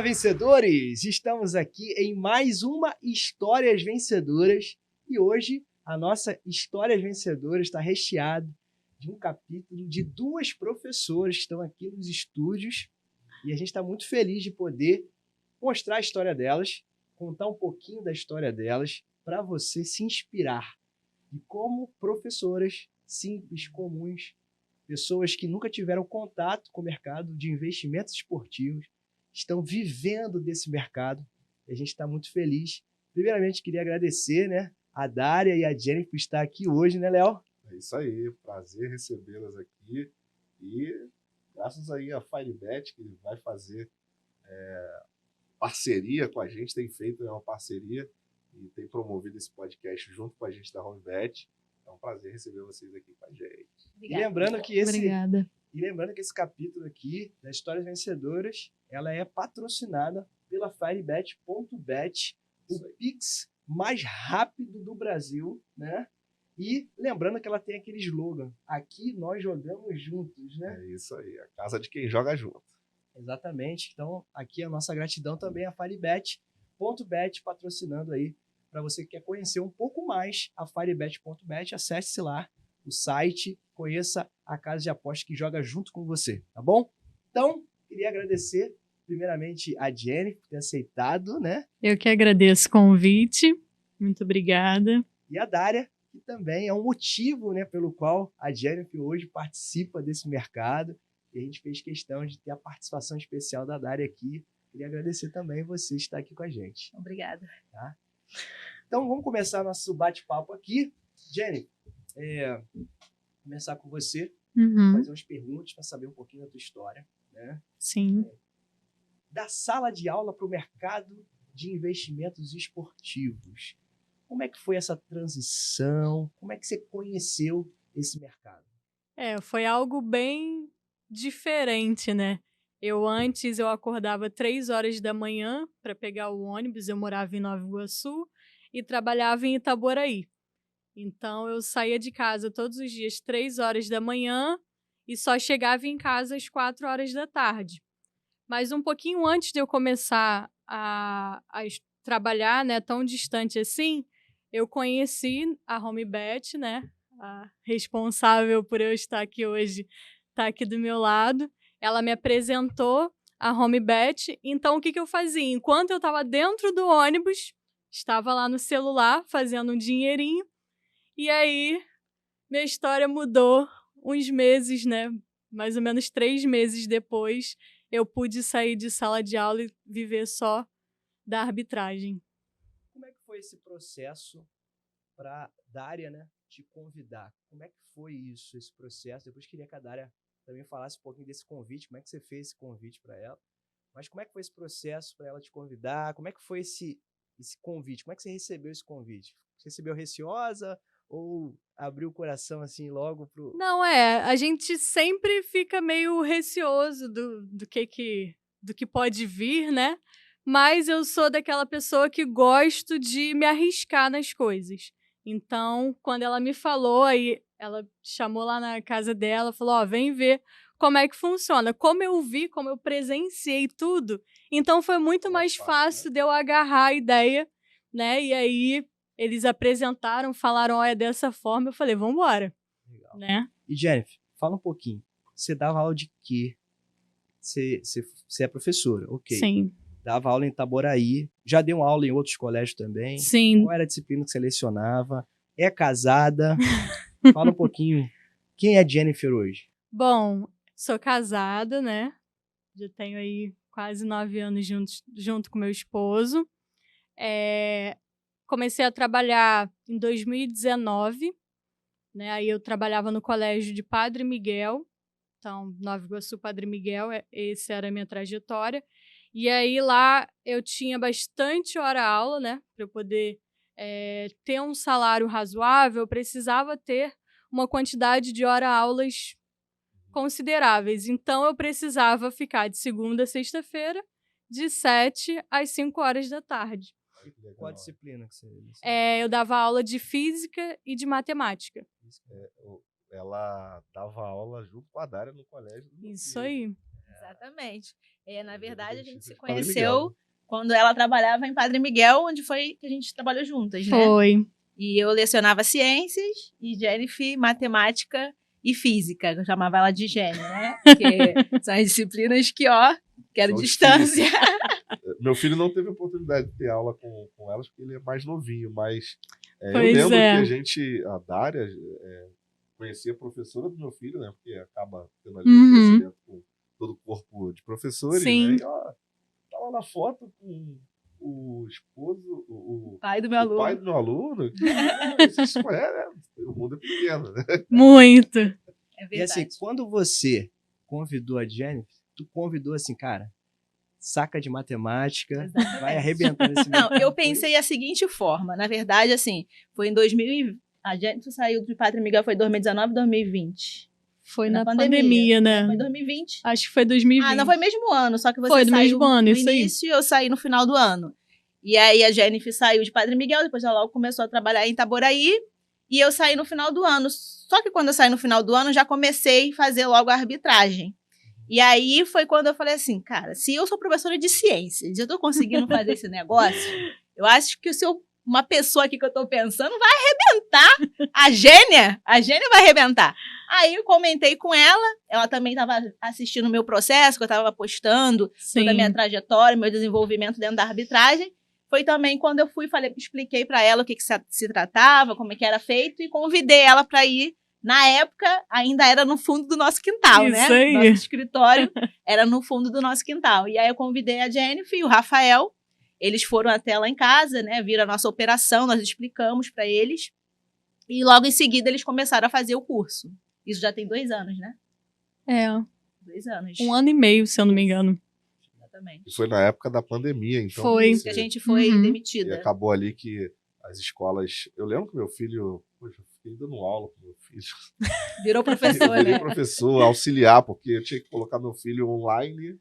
Fala, vencedores! Estamos aqui em mais uma Histórias Vencedoras e hoje a nossa Histórias Vencedoras está recheada de um capítulo de duas professoras que estão aqui nos estúdios e a gente está muito feliz de poder mostrar a história delas, contar um pouquinho da história delas para você se inspirar de como professoras simples, comuns, pessoas que nunca tiveram contato com o mercado de investimentos esportivos, estão vivendo desse mercado e a gente está muito feliz. Primeiramente, queria agradecer, né, a Dária e a Jenny por estar aqui hoje, né, Léo? É isso aí, prazer recebê-las aqui e graças aí a Firebet, que vai fazer parceria com a gente, tem feito uma parceria e tem promovido esse podcast junto com a gente da HomeBet. É um prazer receber vocês aqui com a gente. E lembrando que Obrigada. E lembrando que esse capítulo aqui, das Histórias Vencedoras, ela é patrocinada pela Firebet.bet, o Pix mais rápido do Brasil, né? E lembrando que ela tem aquele slogan, aqui nós jogamos juntos, né? É isso aí, a casa de quem joga junto. Exatamente. Então, aqui a nossa gratidão também à Firebet.bet, patrocinando aí, para você que quer conhecer um pouco mais a Firebet.bet, acesse lá o site, conheça a casa de apostas que joga junto com você, tá bom? Então, queria agradecer primeiramente a Jenny por ter aceitado, né? Eu que agradeço o convite. Muito obrigada. E a Dária, que também é um motivo, né, pelo qual a Jennifer hoje participa desse mercado. E a gente fez questão de ter a participação especial da Dária aqui. Queria agradecer também você estar aqui com a gente. Obrigada. Tá? Então, vamos começar nosso bate-papo aqui. Jenny, começar com você, fazer umas perguntas para saber um pouquinho da tua história, né? Sim. Da sala de aula para o mercado de investimentos esportivos. Como é que foi essa transição? Como é que você conheceu esse mercado? Foi algo bem diferente, né? Antes eu acordava 3 horas da manhã para pegar o ônibus, eu morava em Nova Iguaçu e trabalhava em Itaboraí. Então, eu saía de casa todos os dias 3 horas da manhã e só chegava em casa às 4 horas da tarde. Mas um pouquinho antes de eu começar a trabalhar, né, tão distante assim, eu conheci a HomeBet, né, a responsável por eu estar aqui hoje, está aqui do meu lado. Ela me apresentou a HomeBet. Então, o que eu fazia? Enquanto eu estava dentro do ônibus, estava lá no celular fazendo um dinheirinho. E aí, minha história mudou uns meses, né? Mais ou menos 3 meses depois, eu pude sair de sala de aula e viver só da arbitragem. Como é que foi esse processo para a Dária, né, te convidar? Como é que foi isso, esse processo? Depois queria que a Dária também falasse um pouquinho desse convite, como é que você fez esse convite para ela. Mas como é que foi esse processo para ela te convidar? Como é que foi esse convite? Como é que você recebeu esse convite? Você recebeu receosa ou abriu o coração assim logo pro... Não, a gente sempre fica meio receoso do que pode vir, né? Mas eu sou daquela pessoa que gosto de me arriscar nas coisas. Então, quando ela me falou, aí ela chamou lá na casa dela, falou, vem ver como é que funciona. Como eu vi, como eu presenciei tudo, então foi muito mais fácil de eu agarrar a ideia, né? E aí eles apresentaram, falaram, é dessa forma, eu falei, vamos embora. Legal. Né? E Jennifer, fala um pouquinho. Você dava aula de quê? Você é professora, ok. Sim. Dava aula em Itaboraí, já deu aula em outros colégios também. Sim. Qual era a disciplina que você lecionava? É casada? Fala um pouquinho. Quem é a Jennifer hoje? Bom, sou casada, né? Já tenho aí quase 9 anos junto com meu esposo. Comecei a trabalhar em 2019, né? Aí eu trabalhava no colégio de Padre Miguel. Então, Nova Iguaçu, Padre Miguel, essa era a minha trajetória. E aí lá eu tinha bastante hora-aula, né? Para eu poder ter um salário razoável, eu precisava ter uma quantidade de hora-aulas consideráveis. Então, eu precisava ficar de segunda a sexta-feira, de 7 às 5 horas da tarde. Qual a disciplina que você... Eu dava aula de física e de matemática. Ela dava aula junto com a Dária no colégio. Isso aí. Exatamente. Na verdade, a gente se Padre conheceu Miguel. quando ela trabalhava em Padre Miguel, onde foi que a gente trabalhou juntas, né? Foi. E eu lecionava ciências e Jennifer matemática e física. Eu chamava ela de gênio, né? Porque são as disciplinas que, quero São distância. Meu filho não teve oportunidade de ter aula com elas, porque ele é mais novinho, mas eu Pois lembro é. que a Dária, conhecia a professora do meu filho, né? Porque acaba tendo ali Uhum. conhecimento com todo o corpo de professores, Sim. né? E, tá lá na foto com o esposo, o Pai do meu aluno. pai do meu aluno. Vocês conhecem, né? O mundo é pequeno, né? Muito. É E verdade. assim, quando você convidou a Jennifer, tu convidou assim, cara, saca de matemática, Exatamente. vai arrebentar nesse Não, mercado. eu pensei a seguinte forma. Na verdade, assim, foi em 2000. A Jennifer saiu de Padre Miguel, foi 2019, 2020. Foi Na na pandemia. pandemia, né? Foi 2020. Acho que foi 2020. Ah, não foi mesmo ano, só que você Foi no saiu mesmo ano, no isso aí. início e eu saí no final do ano. E aí a Jennifer saiu de Padre Miguel, depois ela logo começou a trabalhar em Itaboraí, e eu saí no final do ano. Só que quando eu saí no final do ano, já comecei a fazer logo a arbitragem. E aí foi quando eu falei assim, cara, se eu sou professora de ciências e eu tô conseguindo fazer esse negócio, eu acho que uma pessoa aqui que eu tô pensando vai arrebentar. A gênia vai arrebentar. Aí eu comentei com ela também estava assistindo o meu processo, que eu estava postando Sim. toda a minha trajetória, meu desenvolvimento dentro da arbitragem. Foi também quando eu fui, expliquei para ela o que se tratava, como é que era feito, e convidei ela para ir. Na época, ainda era no fundo do nosso quintal, Isso né? aí. Nosso escritório era no fundo do nosso quintal. E aí eu convidei a Jennifer e o Rafael. Eles foram até lá em casa, né? Viram a nossa operação, nós explicamos para eles. E logo em seguida eles começaram a fazer o curso. Isso já tem 2 anos, né? 2 anos. 1 ano e meio, se eu não me engano. Exatamente. E foi na época da pandemia, então. Foi. Que a gente foi Uhum. E demitida. acabou ali que as escolas. Eu lembro que meu filho. Poxa, eu fiquei dando aula com meu filho. Virou Eu professor, virei né? professor, auxiliar, porque eu tinha que colocar meu filho online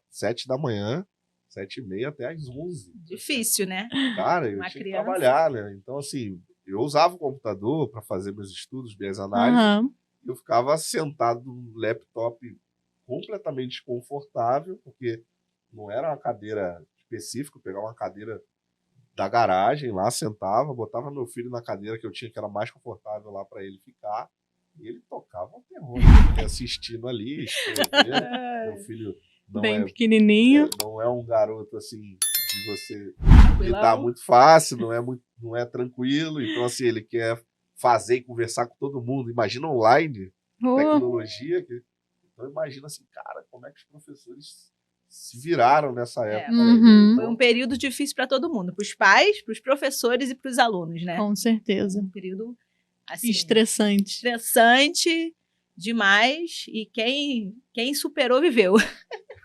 7 da manhã, 7h30 até às 11. Difícil, né? Cara, eu Uma tinha criança. que trabalhar, né? Então, assim, eu usava o computador para fazer meus estudos, minhas análises. Aham. Eu ficava sentado num laptop completamente desconfortável, porque não era uma cadeira específica, eu pegava uma cadeira da garagem lá, sentava, botava meu filho na cadeira que eu tinha, que era mais confortável lá para ele ficar, e ele tocava um terror, né? Assistindo ali, escrevendo. Meu filho Bem pequenininho. não é um garoto assim de você Fui lá, lidar muito fácil, não é tranquilo, então assim, ele quer fazer e conversar com todo mundo. Imagina online, Oh, tecnologia, então imagina assim, cara, como é que os professores se viraram nessa época. Uhum. Né? Foi um período difícil para todo mundo, para os pais, para os professores e para os alunos, né? com certeza. Um período assim, Estressante. estressante demais, e quem superou viveu.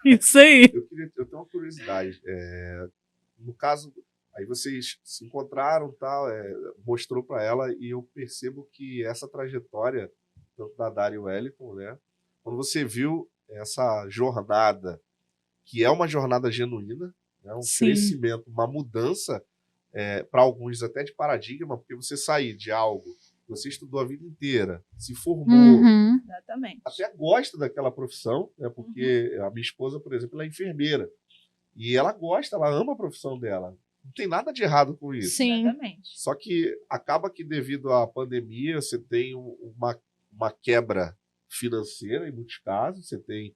Isso aí. Eu tenho uma curiosidade. No caso, aí vocês se encontraram, tal, mostrou para ela, e eu percebo que essa trajetória, tanto da Dária e o Wellington, né? Quando você viu essa jornada, que é uma jornada genuína, né, um Sim. crescimento, uma mudança, para alguns até de paradigma, porque você sair de algo que você estudou a vida inteira, se formou, Uhum. Exatamente. até gosta daquela profissão, né, porque a minha esposa, por exemplo, ela é enfermeira, e ela gosta, ela ama a profissão dela. Não tem nada de errado com isso. Sim. Exatamente. Só que acaba que devido à pandemia você tem uma quebra financeira em muitos casos, você tem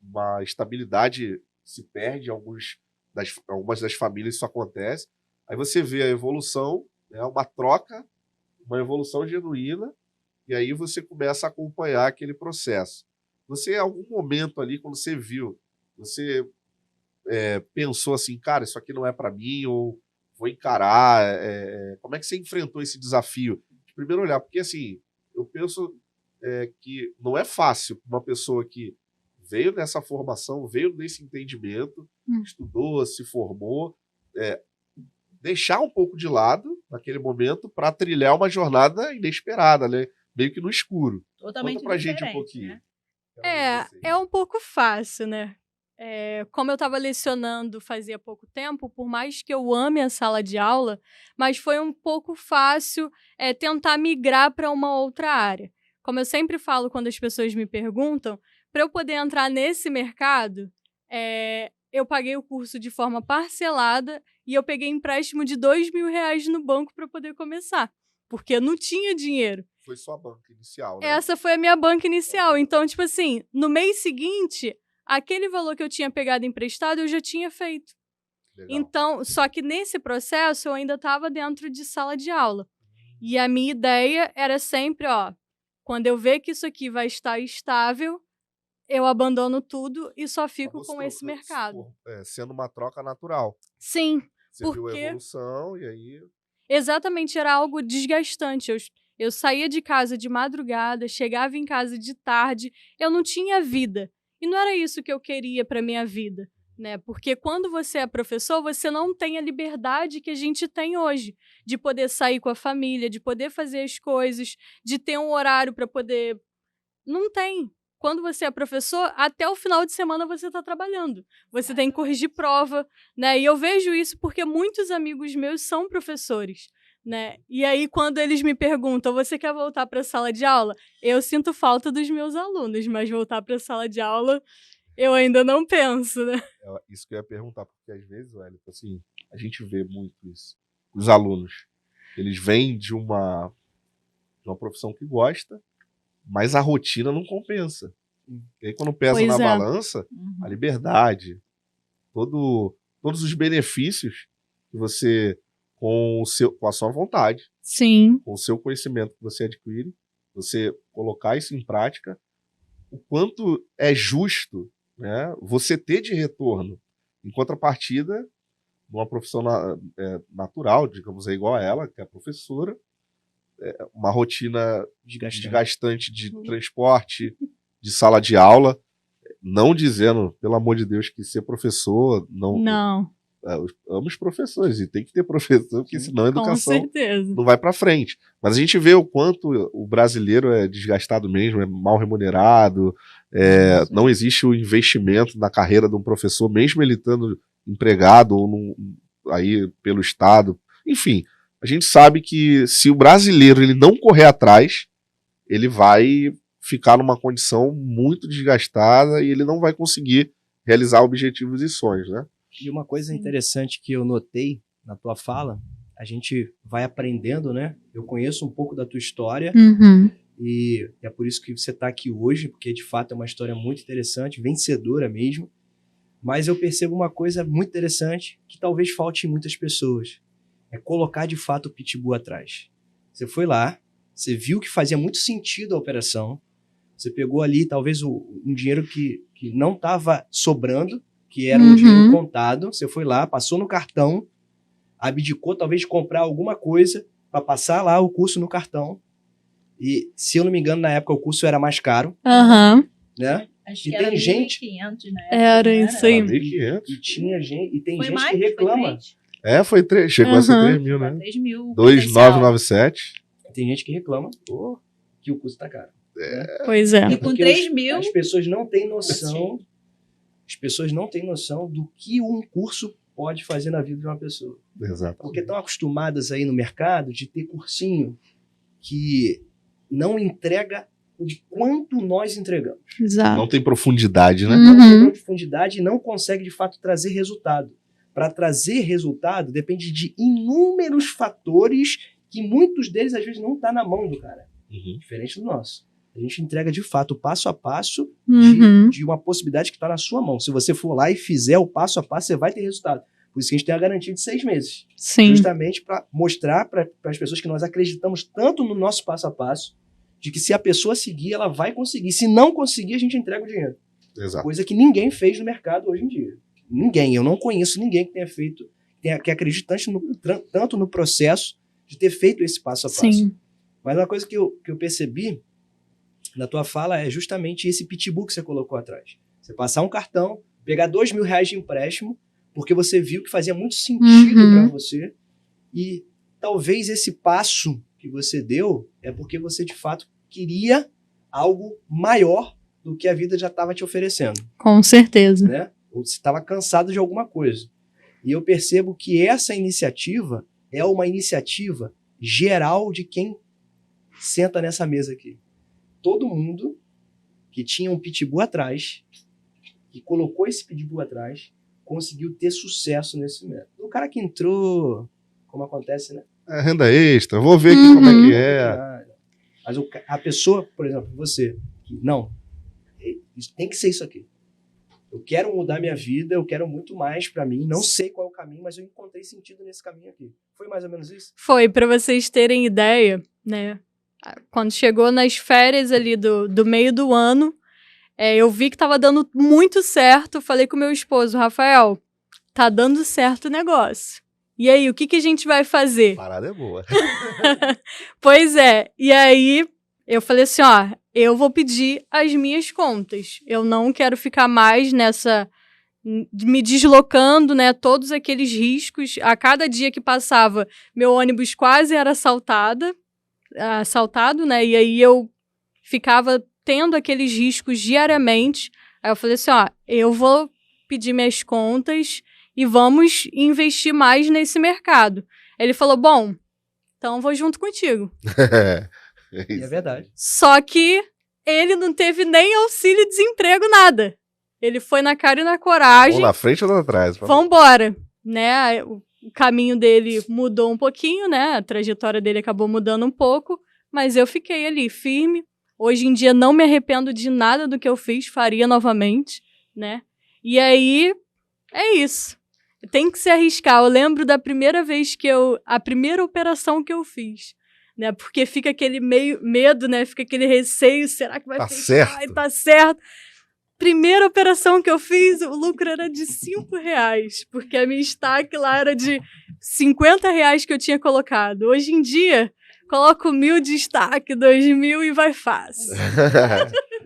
uma estabilidade, se perde em algumas das famílias, isso acontece. Aí você vê a evolução, né, uma troca, uma evolução genuína, e aí você começa a acompanhar aquele processo. Você, em algum momento ali, quando você viu, você pensou assim, cara, isso aqui não é para mim, ou vou encarar, como é que você enfrentou esse desafio? De primeiro olhar, porque assim, eu penso que não é fácil para uma pessoa que veio nessa formação, veio nesse entendimento, estudou, se formou, deixar um pouco de lado, naquele momento, para trilhar uma jornada inesperada, né? Meio que no escuro. Totalmente Conta pra gente um diferente, pouquinho. né? É um pouco fácil, né? Como eu estava lecionando fazia pouco tempo, por mais que eu ame a sala de aula, mas foi um pouco fácil tentar migrar para uma outra área. Como eu sempre falo quando as pessoas me perguntam, para eu poder entrar nesse mercado, eu paguei o curso de forma parcelada e eu peguei empréstimo de R$2.000 no banco para poder começar, porque eu não tinha dinheiro. Foi sua banca inicial, né? Essa foi a minha banca inicial. Então, tipo assim, no mês seguinte, aquele valor que eu tinha pegado emprestado, eu já tinha feito. Legal. Então, só que nesse processo, eu ainda estava dentro de sala de aula. E a minha ideia era sempre, quando eu ver que isso aqui vai estar estável, eu abandono tudo e só fico com esse mercado. Sendo uma troca natural. Sim, Você viu a evolução e aí... Exatamente, era algo desgastante. Eu saía de casa de madrugada, chegava em casa de tarde, eu não tinha vida. E não era isso que eu queria para minha vida, né? Porque quando você é professor, você não tem a liberdade que a gente tem hoje, de poder sair com a família, de poder fazer as coisas, de ter um horário para poder... Não tem. Quando você é professor, até o final de semana você está trabalhando. Você tem que corrigir prova, né? E eu vejo isso porque muitos amigos meus são professores, né? E aí, quando eles me perguntam, você quer voltar para a sala de aula? Eu sinto falta dos meus alunos, mas voltar para a sala de aula, eu ainda não penso, né? Isso que eu ia perguntar, porque às vezes, Wellington, assim, a gente vê muito isso. Os alunos, eles vêm de uma profissão que gosta, mas a rotina não compensa. E aí, quando pesa na balança, a liberdade, todos os benefícios que você, com a sua vontade, sim, com o seu conhecimento que você adquire, você colocar isso em prática, o quanto é justo, né, você ter de retorno, em contrapartida, numa profissão natural, digamos, igual a ela, que é a professora, uma rotina desgastante de transporte, de sala de aula, não dizendo, pelo amor de Deus, que ser professor não. Eu amo os professores e tem que ter professor, porque senão a educação não vai para frente. Mas a gente vê o quanto o brasileiro é desgastado mesmo, é mal remunerado, não existe o investimento na carreira de um professor, mesmo ele estando empregado ou aí pelo Estado. Enfim, a gente sabe que se o brasileiro ele não correr atrás, ele vai ficar numa condição muito desgastada e ele não vai conseguir realizar objetivos e sonhos, né? E uma coisa interessante que eu notei na tua fala, a gente vai aprendendo, né? Eu conheço um pouco da tua história e é por isso que você está aqui hoje, porque de fato é uma história muito interessante, vencedora mesmo. Mas eu percebo uma coisa muito interessante que talvez falte em muitas pessoas. É colocar de fato o pitbull atrás. Você foi lá, você viu que fazia muito sentido a operação, você pegou ali talvez um dinheiro que não estava sobrando, que era um dinheiro contado, você foi lá, passou no cartão, abdicou talvez de comprar alguma coisa para passar lá o curso no cartão. E, se eu não me engano, na época o curso era mais caro. Né? Acho que era 1.500 na época. Era isso aí. 1.500. E tinha gente, e tem Foi gente mais, que reclama. Foi 3, chegou a ser 3.000, né? 3.000. 2.997. Tem gente que reclama que o curso tá caro. Pois é. E com 3.000... As pessoas não têm noção. As pessoas não têm noção do que um curso pode fazer na vida de uma pessoa. Exato. Porque estão acostumadas aí no mercado de ter cursinho que não entrega o quanto nós entregamos. Exato. Não tem profundidade, né? Não tem profundidade e não consegue, de fato, trazer resultado. Para trazer resultado, depende de inúmeros fatores que muitos deles, às vezes, não tá na mão do cara. Diferente do nosso. A gente entrega, de fato, o passo a passo de uma possibilidade que está na sua mão. Se você for lá e fizer o passo a passo, você vai ter resultado. Por isso que a gente tem a garantia de 6 meses. Sim. Justamente para mostrar para as pessoas que nós acreditamos tanto no nosso passo a passo, de que se a pessoa seguir, ela vai conseguir. Se não conseguir, a gente entrega o dinheiro. Exato. Coisa que ninguém fez no mercado hoje em dia. Ninguém. Eu não conheço ninguém que tenha feito, que acredite tanto no processo de ter feito esse passo a passo. Sim. Mas uma coisa que eu percebi na tua fala é justamente esse pitbull que você colocou atrás. Você passar um cartão, pegar R$2.000 de empréstimo, porque você viu que fazia muito sentido para você, e talvez esse passo que você deu é porque você, de fato, queria algo maior do que a vida já estava te oferecendo. Com certeza. Né? Ou você estava cansado de alguma coisa. E eu percebo que essa iniciativa é uma iniciativa geral de quem senta nessa mesa aqui. Todo mundo que tinha um pitbull atrás, que colocou esse pitbull atrás, conseguiu ter sucesso nesse método. O cara que entrou, como acontece, né? É renda extra, vou ver aqui como é que é. Mas a pessoa, por exemplo, você, que, não, isso tem que ser isso aqui. Eu quero mudar minha vida, eu quero muito mais pra mim, não sei qual é o caminho, mas eu encontrei sentido nesse caminho aqui. Foi mais ou menos isso? Foi, pra vocês terem ideia, né? Quando chegou nas férias ali do meio do ano, eu vi que tava dando muito certo. Falei com meu esposo, Rafael, tá dando certo o negócio. E aí, o que a gente vai fazer? Parada é boa. Pois é. E aí, eu falei assim, ó, eu vou pedir as minhas contas. Eu não quero ficar mais nessa... me deslocando, né? Todos aqueles riscos. A cada dia que passava, meu ônibus quase era assaltado, né? E aí, eu ficava tendo aqueles riscos diariamente. Aí eu falei assim, ó, eu vou pedir minhas contas e vamos investir mais nesse mercado. Ele falou, bom, então eu vou junto contigo. E é verdade. Só que ele não teve nem auxílio-desemprego, nada. Ele foi na cara e na coragem. Ou na frente ou na trás? Vambora, né? O caminho dele mudou um pouquinho, né? A trajetória dele acabou mudando um pouco, mas eu fiquei ali firme. Hoje em dia não me arrependo de nada do que eu fiz, faria novamente, né? E aí, é isso. Tem que se arriscar. Eu lembro da primeira vez a primeira operação que eu fiz, né? Porque fica aquele medo, né? Fica aquele receio, será que vai Tá fechar? certo. Tá certo. Primeira operação que eu fiz, o lucro era de R$5, porque a minha estaque lá era de R$50 que eu tinha colocado. Hoje em dia, coloco 1.000 de estaque, 2.000 e vai fácil.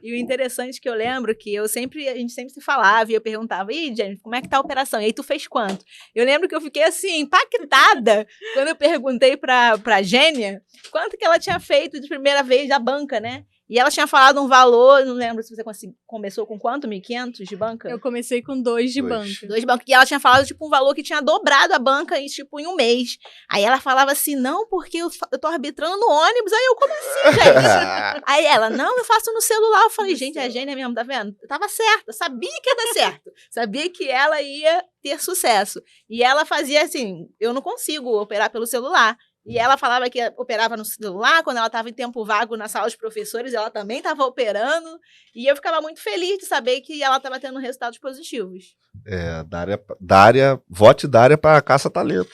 E o interessante que eu lembro que a gente sempre se falava e eu perguntava, Jennifer, como é que tá a operação? E aí tu fez quanto? Eu lembro que eu fiquei assim, impactada, quando eu perguntei pra Gênia quanto que ela tinha feito de primeira vez da banca, né? E ela tinha falado um valor, não lembro se você começou com quanto? 1.500 de banca? Eu comecei com 2 de banca. 2 de banca. E ela tinha falado, tipo, um valor que tinha dobrado a banca em um mês. Aí ela falava assim, não, porque eu tô arbitrando no ônibus. Aí eu, como assim, gente? Aí ela, não, eu faço no celular. Eu falei, gente, a Gênia mesmo, tá vendo? Eu tava certa, sabia que ia dar certo. Sabia que ela ia ter sucesso. E ela fazia assim, eu não consigo operar pelo celular. E ela falava que operava no celular, quando ela estava em tempo vago na sala de professores, ela também estava operando. E eu ficava muito feliz de saber que ela estava tendo resultados positivos. Vote Dária para caça-talento.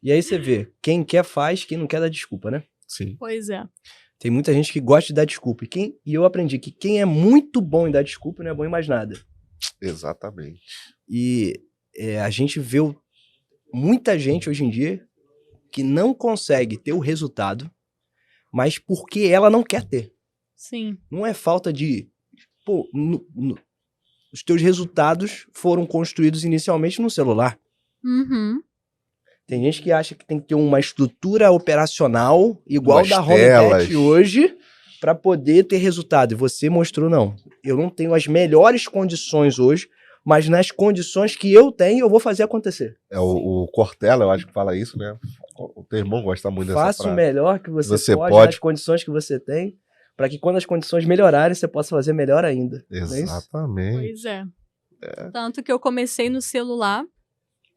E aí você vê, quem quer faz, quem não quer dá desculpa, né? Sim. Pois é. Tem muita gente que gosta de dar desculpa. E eu aprendi que quem é muito bom em dar desculpa não é bom em mais nada. Exatamente. E a gente vê muita gente hoje em dia que não consegue ter o resultado, mas porque ela não quer ter. Sim. Não é falta de... Pô, os teus resultados foram construídos inicialmente no celular. Uhum. Tem gente que acha que tem que ter uma estrutura operacional igual Duas da Home telas. Tech hoje para poder ter resultado. E você mostrou, não. Eu não tenho as melhores condições hoje, mas nas condições que eu tenho, eu vou fazer acontecer. O Cortella, eu acho que fala isso, né? O teu irmão gosta muito dessa Faça o frase. melhor que você pode nas condições que você tem, para que quando as condições melhorarem, você possa fazer melhor ainda. Exatamente. Pois é. Tanto que eu comecei no celular,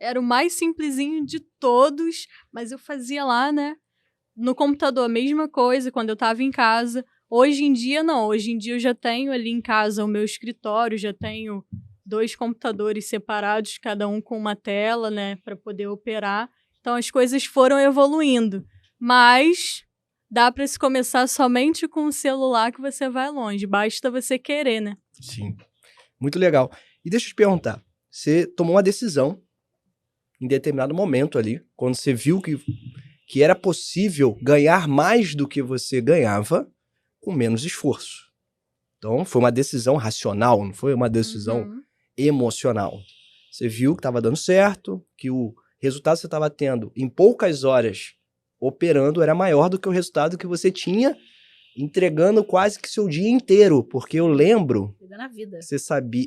era o mais simplesinho de todos, mas eu fazia lá, né? No computador, a mesma coisa, quando eu estava em casa. Hoje em dia, não. Hoje em dia eu já tenho ali em casa o meu escritório, já tenho 2 computadores separados, cada um com uma tela, né, para poder operar. Então as coisas foram evoluindo, mas dá para se começar somente com o celular que você vai longe, basta você querer, né? Sim, muito legal. E deixa eu te perguntar, você tomou uma decisão em determinado momento ali, quando você viu que era possível ganhar mais do que você ganhava com menos esforço. Então foi uma decisão racional, não foi uma decisão emocional. Você viu que estava dando certo, que o resultado que você estava tendo em poucas horas operando era maior do que o resultado que você tinha entregando quase que seu dia inteiro. Porque eu lembro Na vida. que você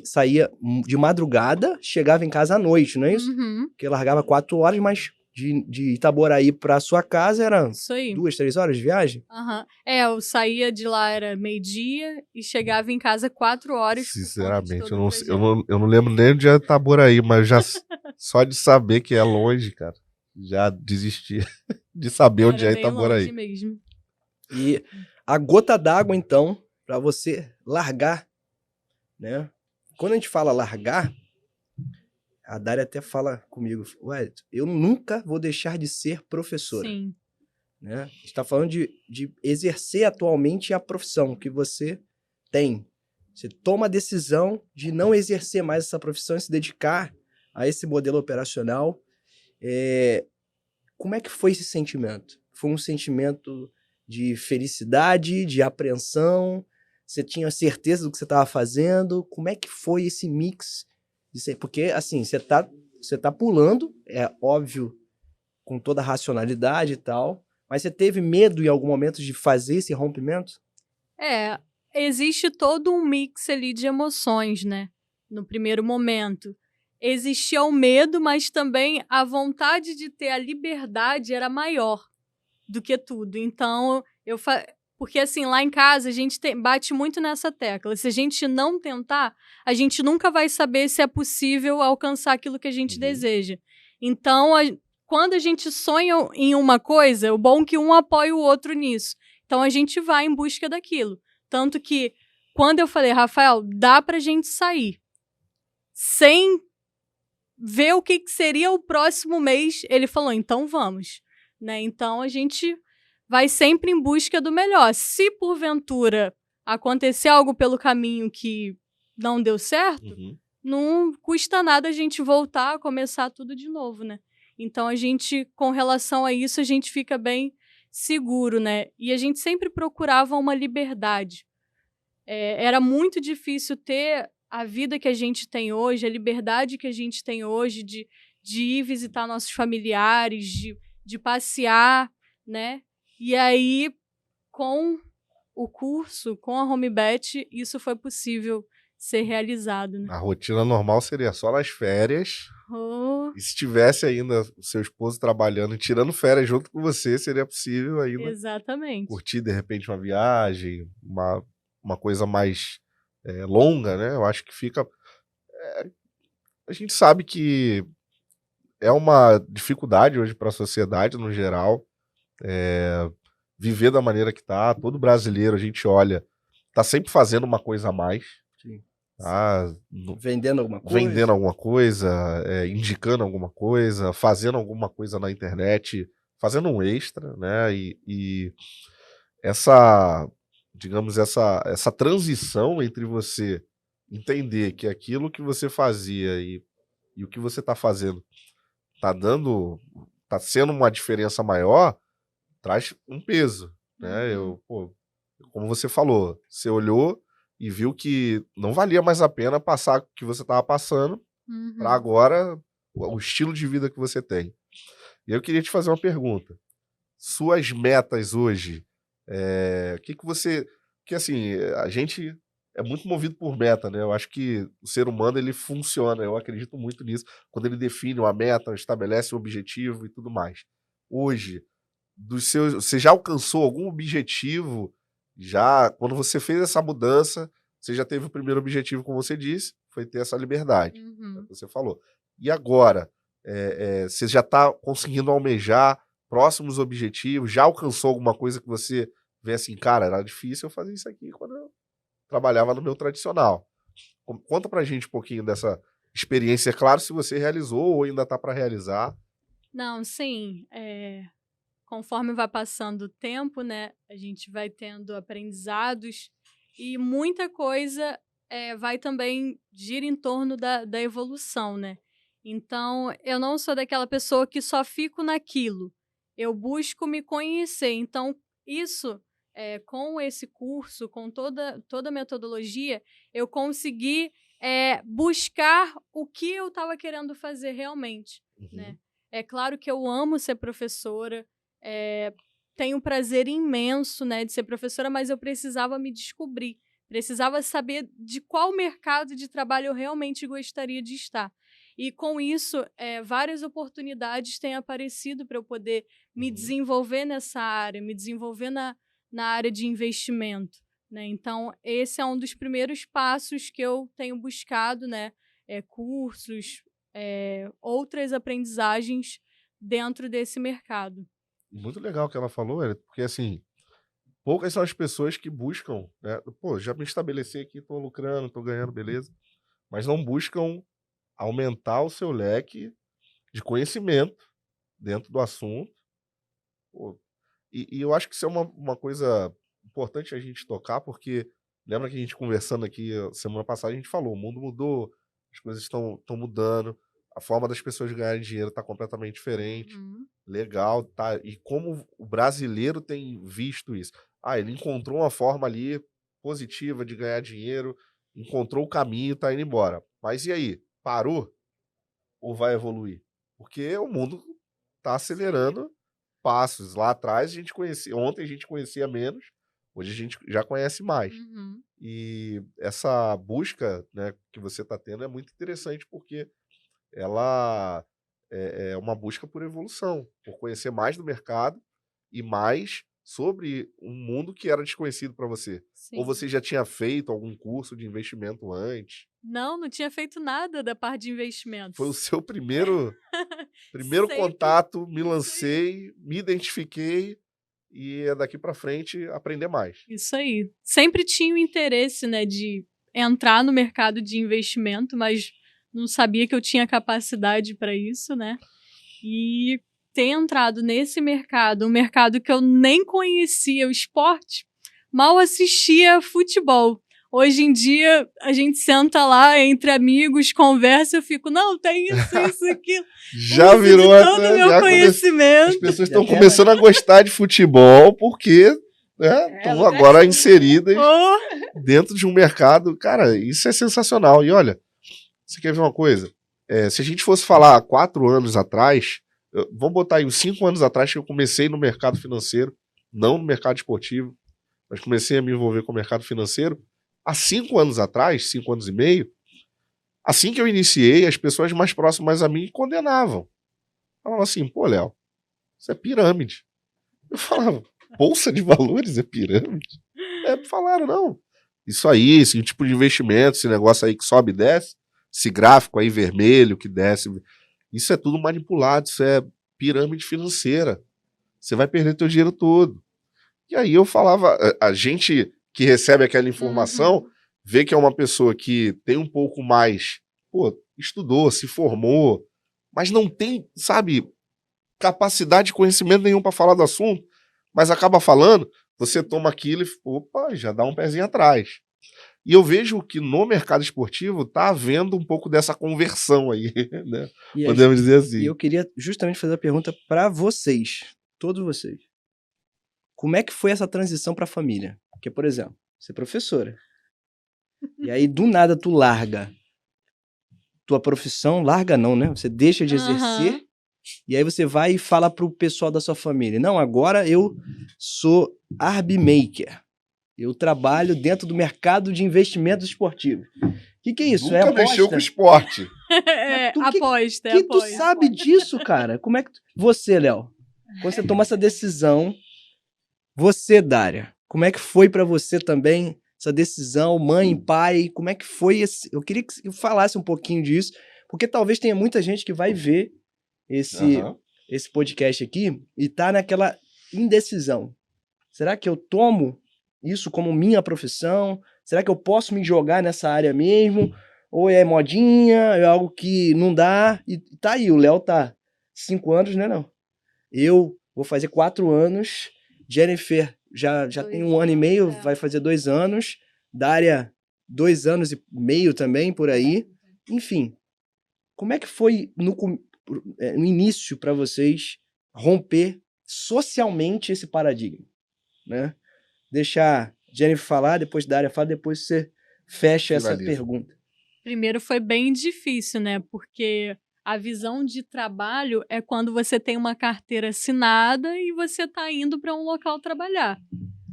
saía de madrugada, chegava em casa à noite, não é isso? Uhum. Porque largava 4 horas, mas de Itaboraí para sua casa era Isso aí. 2, 3 horas de viagem? Aham. Eu saía de lá, era meio-dia, e chegava em casa 4 horas. por conta de Sinceramente, todo eu o não, trajeto. eu não lembro nem onde é Itaboraí, mas já só de saber que é longe, cara, já desisti de saber onde é Era bem longe Itaboraí. mesmo. E a gota d'água, então, para você largar, né? Quando a gente fala largar, a Dária até fala comigo, ué, eu nunca vou deixar de ser professora. Sim. Né? A gente está falando de exercer atualmente a profissão que você tem. Você toma a decisão de não exercer mais essa profissão e se dedicar a esse modelo operacional. Como é que foi esse sentimento? Foi um sentimento de felicidade, de apreensão? Você tinha certeza do que você estava fazendo? Como é que foi esse mix? Porque, assim, você tá pulando, é óbvio, com toda a racionalidade e tal, mas você teve medo em algum momento de fazer esse rompimento? Existe todo um mix ali de emoções, né? No primeiro momento. Existia o medo, mas também a vontade de ter a liberdade era maior do que tudo. Então, porque assim, lá em casa a gente bate muito nessa tecla. Se a gente não tentar, a gente nunca vai saber se é possível alcançar aquilo que a gente deseja. Então, quando a gente sonha em uma coisa, o bom é que um apoia o outro nisso. Então, a gente vai em busca daquilo. Tanto que, quando eu falei, Rafael, dá pra gente sair sem ver o que seria o próximo mês, ele falou, então vamos. Né? Então, a gente vai sempre em busca do melhor. Se, porventura, acontecer algo pelo caminho que não deu certo, não custa nada a gente voltar a começar tudo de novo, né? Então, a gente, com relação a isso, a gente fica bem seguro, né? E a gente sempre procurava uma liberdade. Era muito difícil ter a vida que a gente tem hoje, a liberdade que a gente tem hoje de ir visitar nossos familiares, de passear, né? E aí, com o curso, com a HomeBet, isso foi possível ser realizado, né? A rotina normal seria só nas férias. Oh, E se tivesse ainda o seu esposo trabalhando e tirando férias junto com você, seria possível ainda exatamente. curtir, de repente, uma viagem, uma coisa mais longa, né? Eu acho que fica... a gente sabe que é uma dificuldade hoje para a sociedade, no geral, viver da maneira que tá. Todo brasileiro, a gente olha, tá sempre fazendo uma coisa a mais. Sim. Tá? Vendendo alguma coisa? Vendendo alguma coisa, indicando alguma coisa, fazendo alguma coisa na internet, fazendo um extra, né? E essa, digamos, essa transição entre você entender que aquilo que você fazia e o que você tá fazendo tá sendo uma diferença maior, traz um peso, né? Como você falou, você olhou e viu que não valia mais a pena passar o que você estava passando para agora o estilo de vida que você tem. E eu queria te fazer uma pergunta. Suas metas hoje, que você... Porque assim, a gente é muito movido por meta, né? Eu acho que o ser humano, ele funciona, eu acredito muito nisso, quando ele define uma meta, estabelece um objetivo e tudo mais. Hoje, você já alcançou algum objetivo? Já, quando você fez essa mudança, você já teve o primeiro objetivo, como você disse, foi ter essa liberdade, que você falou. E agora, você já está conseguindo almejar próximos objetivos? Já alcançou alguma coisa que você vê assim, cara, era difícil eu fazer isso aqui quando eu trabalhava no meu tradicional. Conta pra gente um pouquinho dessa experiência. É claro, se você realizou ou ainda está para realizar. Não, sim. Conforme vai passando o tempo, né, a gente vai tendo aprendizados e muita coisa vai também gira em torno da evolução, né? Então, eu não sou daquela pessoa que só fico naquilo. Eu busco me conhecer. Então, isso, com esse curso, com toda a metodologia, eu consegui buscar o que eu estava querendo fazer realmente, né? É claro que eu amo ser professora, tenho um prazer imenso, né, de ser professora, mas eu precisava me descobrir, precisava saber de qual mercado de trabalho eu realmente gostaria de estar. E com isso, várias oportunidades têm aparecido para eu poder me desenvolver nessa área, me desenvolver na área de investimento, né? Então, esse é um dos primeiros passos que eu tenho buscado, né? Cursos, outras aprendizagens dentro desse mercado. Muito legal o que ela falou, porque assim, poucas são as pessoas que buscam, né? Pô, já me estabeleci aqui, tô lucrando, tô ganhando, beleza. Mas não buscam aumentar o seu leque de conhecimento dentro do assunto. Pô, e eu acho que isso é uma coisa importante a gente tocar, porque lembra que a gente conversando aqui semana passada, a gente falou, o mundo mudou, as coisas estão mudando, a forma das pessoas ganharem dinheiro está completamente diferente. Legal, tá? E como o brasileiro tem visto isso? Ele encontrou uma forma ali positiva de ganhar dinheiro, encontrou o caminho, tá indo embora. Mas e aí? Parou? Ou vai evoluir? Porque o mundo tá acelerando passos. Lá atrás ontem a gente conhecia menos, hoje a gente já conhece mais. E essa busca, né, que você está tendo é muito interessante, porque ela é uma busca por evolução, por conhecer mais do mercado e mais sobre um mundo que era desconhecido para você. Sim. Ou você já tinha feito algum curso de investimento antes? Não tinha feito nada da parte de investimentos. Foi o seu primeiro contato, me lancei, me identifiquei e é daqui para frente aprender mais. Isso aí. Sempre tinha o interesse, né, de entrar no mercado de investimento, mas não sabia que eu tinha capacidade para isso, né? E ter entrado nesse mercado, um mercado que eu nem conhecia, o esporte, mal assistia futebol. Hoje em dia, a gente senta lá entre amigos, conversa, eu fico, não, tem isso, aquilo. Já virou de todo o meu conhecimento. As pessoas estão começando a gostar de futebol porque estão agora inseridas dentro de um mercado. Cara, isso é sensacional. E olha, você quer ver uma coisa? Se a gente fosse falar 4 anos atrás, vamos botar aí uns 5 anos atrás que eu comecei no mercado financeiro, não no mercado esportivo, mas comecei a me envolver com o mercado financeiro. Há 5 anos atrás, 5 anos e meio, assim que eu iniciei, as pessoas mais próximas a mim condenavam. Falavam assim, pô, Léo, isso é pirâmide. Eu falava, bolsa de valores é pirâmide? Falaram, não. Isso aí, esse tipo de investimento, esse negócio aí que sobe e desce, esse gráfico aí vermelho que desce, isso é tudo manipulado, isso é pirâmide financeira. Você vai perder teu dinheiro todo. E aí eu falava, a gente que recebe aquela informação, vê que é uma pessoa que tem um pouco mais, estudou, se formou, mas não tem, sabe, capacidade de conhecimento nenhum para falar do assunto, mas acaba falando, você toma aquilo e, já dá um pezinho atrás. E eu vejo que no mercado esportivo tá havendo um pouco dessa conversão aí, né? Podemos dizer assim. E eu queria justamente fazer a pergunta para vocês, todos vocês. Como é que foi essa transição para a família? Porque, por exemplo, você é professora. E aí, do nada, tu larga tua profissão, larga não, né? Você deixa de exercer, e aí você vai e fala pro pessoal da sua família, não, agora eu sou arbmaker. Eu trabalho dentro do mercado de investimentos esportivos. O que é isso? Nunca mexeu com esporte. Aposta. Tu sabe disso, cara? Como é que... Você, Léo, quando você toma essa decisão, você, Dária, como é que foi pra você também essa decisão, mãe, pai, como é que foi eu queria que eu falasse um pouquinho disso, porque talvez tenha muita gente que vai ver esse podcast aqui e tá naquela indecisão. Será que eu tomo isso como minha profissão? Será que eu posso me jogar nessa área mesmo? Ou é modinha, é algo que não dá? E tá aí, o Léo tá 5 anos, né, não? Eu vou fazer 4 anos, Jennifer já tem 1 ano e meio, vai fazer 2 anos, Dária 2 anos e meio também, por aí. Enfim, como é que foi no início para vocês romper socialmente esse paradigma, né? Deixar Jennifer falar, depois Dária falar, depois você fecha essa pergunta. Primeiro foi bem difícil, né? Porque a visão de trabalho é quando você tem uma carteira assinada e você está indo para um local trabalhar.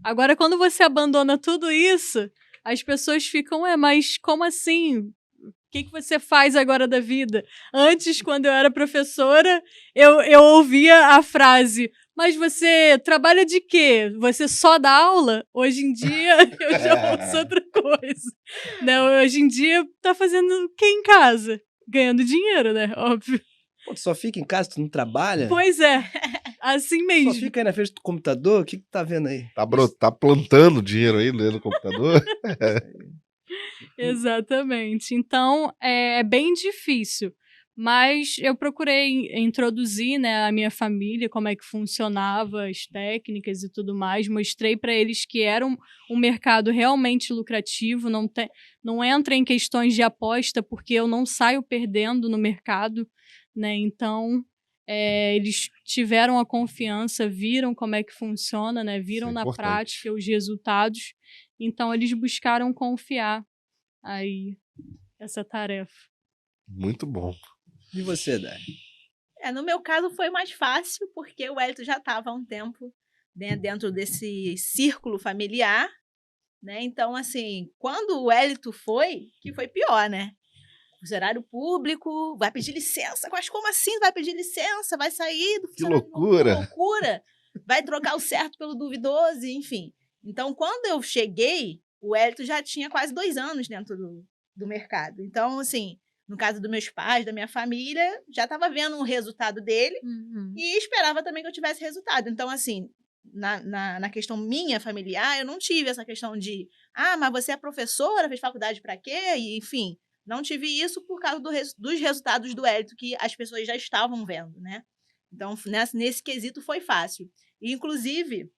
Agora, quando você abandona tudo isso, as pessoas ficam, mas como assim? que você faz agora da vida? Antes, quando eu era professora, eu ouvia a frase, mas você trabalha de quê? Você só dá aula? Hoje em dia, eu já ouço outra coisa. Né? Hoje em dia, tá fazendo o que em casa? Ganhando dinheiro, né? Óbvio. Pô, tu só fica em casa, tu não trabalha? Pois é, assim mesmo. Só fica aí na frente do computador? O que tá vendo aí? Tá plantando dinheiro aí no computador? Exatamente. Então, é bem difícil. Mas eu procurei introduzir, né, a minha família, como é que funcionava, as técnicas e tudo mais. Mostrei para eles que era um mercado realmente lucrativo. Não entra em questões de aposta, porque eu não saio perdendo no mercado, né? Então, eles tiveram a confiança, viram como é que funciona, né? Viram na prática os resultados. Então, eles buscaram confiar aí essa tarefa. Muito bom. E você, Dani? No meu caso foi mais fácil, porque o Wellington já estava há um tempo, né, dentro desse círculo familiar, né? Então, assim, quando o Wellington foi, que foi pior, né? Funcionário público, vai pedir licença. Mas como assim vai pedir licença? Vai sair do funcionário? Que loucura! Que loucura! Vai trocar o certo pelo duvidoso, enfim. Então, quando eu cheguei, o Wellington já tinha quase 2 anos dentro do mercado. Então, assim, no caso dos meus pais, da minha família, já estava vendo o resultado dele e esperava também que eu tivesse resultado. Então, assim, na questão minha familiar, eu não tive essa questão de mas você é professora, fez faculdade para quê? E, enfim, não tive isso por causa dos resultados do Wellington que as pessoas já estavam vendo, né? Então, nesse quesito foi fácil. E, inclusive,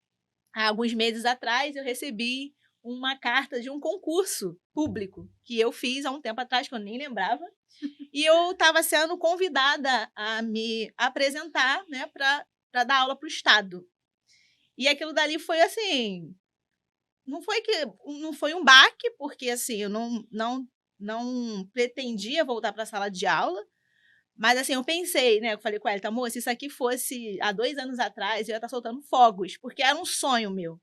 há alguns meses atrás, eu recebi uma carta de um concurso público que eu fiz há um tempo atrás, que eu nem lembrava, e eu estava sendo convidada a me apresentar, né, para dar aula para o Estado. E aquilo dali foi assim, não foi um baque, porque assim, eu não pretendia voltar para a sala de aula, mas assim, eu pensei, né, eu falei com ela, amor, se isso aqui fosse há 2 anos atrás, eu ia estar soltando fogos, porque era um sonho meu.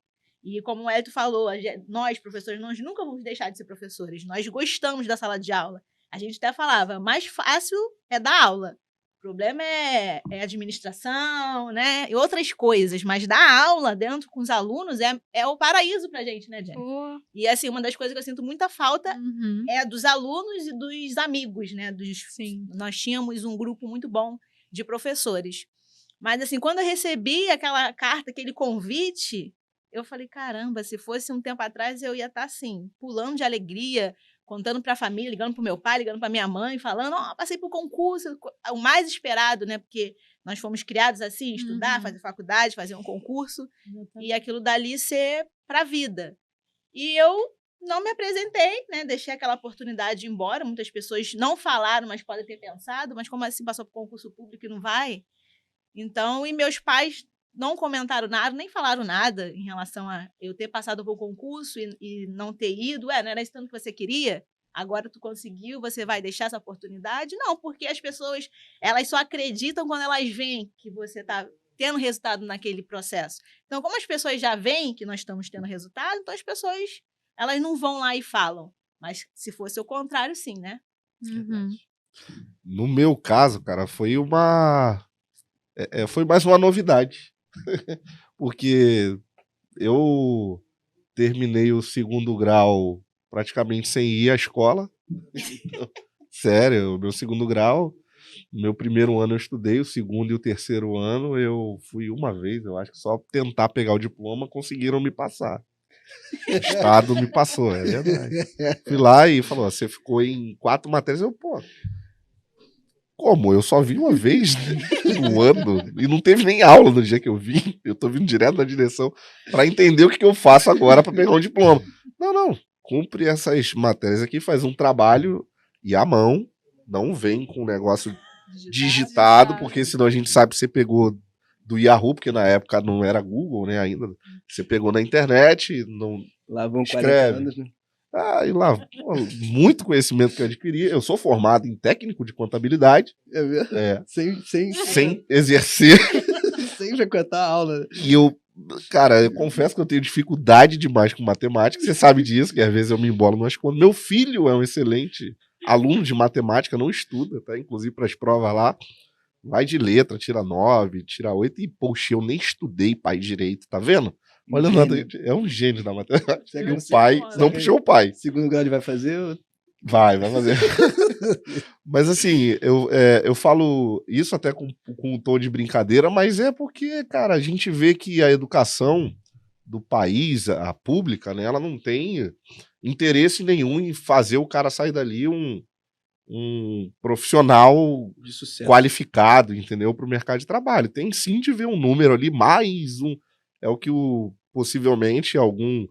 E como o Wellington falou, nós, professores, nós nunca vamos deixar de ser professores. Nós gostamos da sala de aula. A gente até falava, mais fácil é dar aula. O problema é administração, né? E outras coisas. Mas dar aula dentro com os alunos é o paraíso pra gente, né, Jenny? E assim, uma das coisas que eu sinto muita falta é dos alunos e dos amigos, né? Sim. Nós tínhamos um grupo muito bom de professores. Mas assim, quando eu recebi aquela carta, aquele convite, eu falei, caramba, se fosse um tempo atrás, eu ia estar assim, pulando de alegria, contando para a família, ligando para o meu pai, ligando para minha mãe, falando, passei por concurso, o mais esperado, né? Porque nós fomos criados assim, estudar, fazer faculdade, fazer um concurso, e aquilo dali ser para a vida. E eu não me apresentei, né? Deixei aquela oportunidade de ir embora. Muitas pessoas não falaram, mas podem ter pensado, mas como assim passou por concurso público e não vai? Então, e meus pais não comentaram nada, nem falaram nada em relação a eu ter passado por concurso e não ter ido. Não era isso tanto que você queria? Agora tu conseguiu, você vai deixar essa oportunidade? Não, porque as pessoas, elas só acreditam quando elas veem que você está tendo resultado naquele processo. Então, como as pessoas já veem que nós estamos tendo resultado, então as pessoas, elas não vão lá e falam. Mas se fosse o contrário, sim, né? No meu caso, cara, foi foi mais uma novidade. Porque eu terminei o 2º grau praticamente sem ir à escola. Sério, o meu 2º grau, no meu 1º ano eu estudei, o 2º e o 3º ano eu fui uma vez, eu acho que só tentar pegar o diploma conseguiram me passar. O Estado me passou, é verdade. Fui lá e falou, você ficou em 4 matérias, como? Eu só vim uma vez no ano e não teve nem aula no dia que eu vim. Eu tô vindo direto da direção para entender o que eu faço agora para pegar um diploma. Não. Cumpre essas matérias aqui, faz um trabalho e à mão. Não vem com o negócio digitado, porque senão a gente sabe que você pegou do Yahoo, porque na época não era Google, né, ainda. Você pegou na internet, não lá vão escreve. 40 anos, né? E lá, muito conhecimento que eu adquiri. Eu sou formado em técnico de contabilidade. É mesmo? Sem exercer. Sem frequentar a aula. E eu confesso que eu tenho dificuldade demais com matemática. Você sabe disso, que às vezes eu me embolo nas contas. Meu filho é um excelente aluno de matemática não estuda, tá? Inclusive para as provas lá, vai de letra, tira 9, tira 8 e, poxa, eu nem estudei pai direito, tá vendo? Olha, é um gênio da matemática. E o pai não puxou o pai. Segundo grau ele vai fazer? Vai fazer. Mas assim, eu falo isso até com um tom de brincadeira, mas é porque, cara, a gente vê que a educação do país, a pública, né, ela não tem interesse nenhum em fazer o cara sair dali um profissional De sucesso. qualificado, entendeu? Para o mercado de trabalho. Tem sim de ver um número ali, mais um. É o que possivelmente algum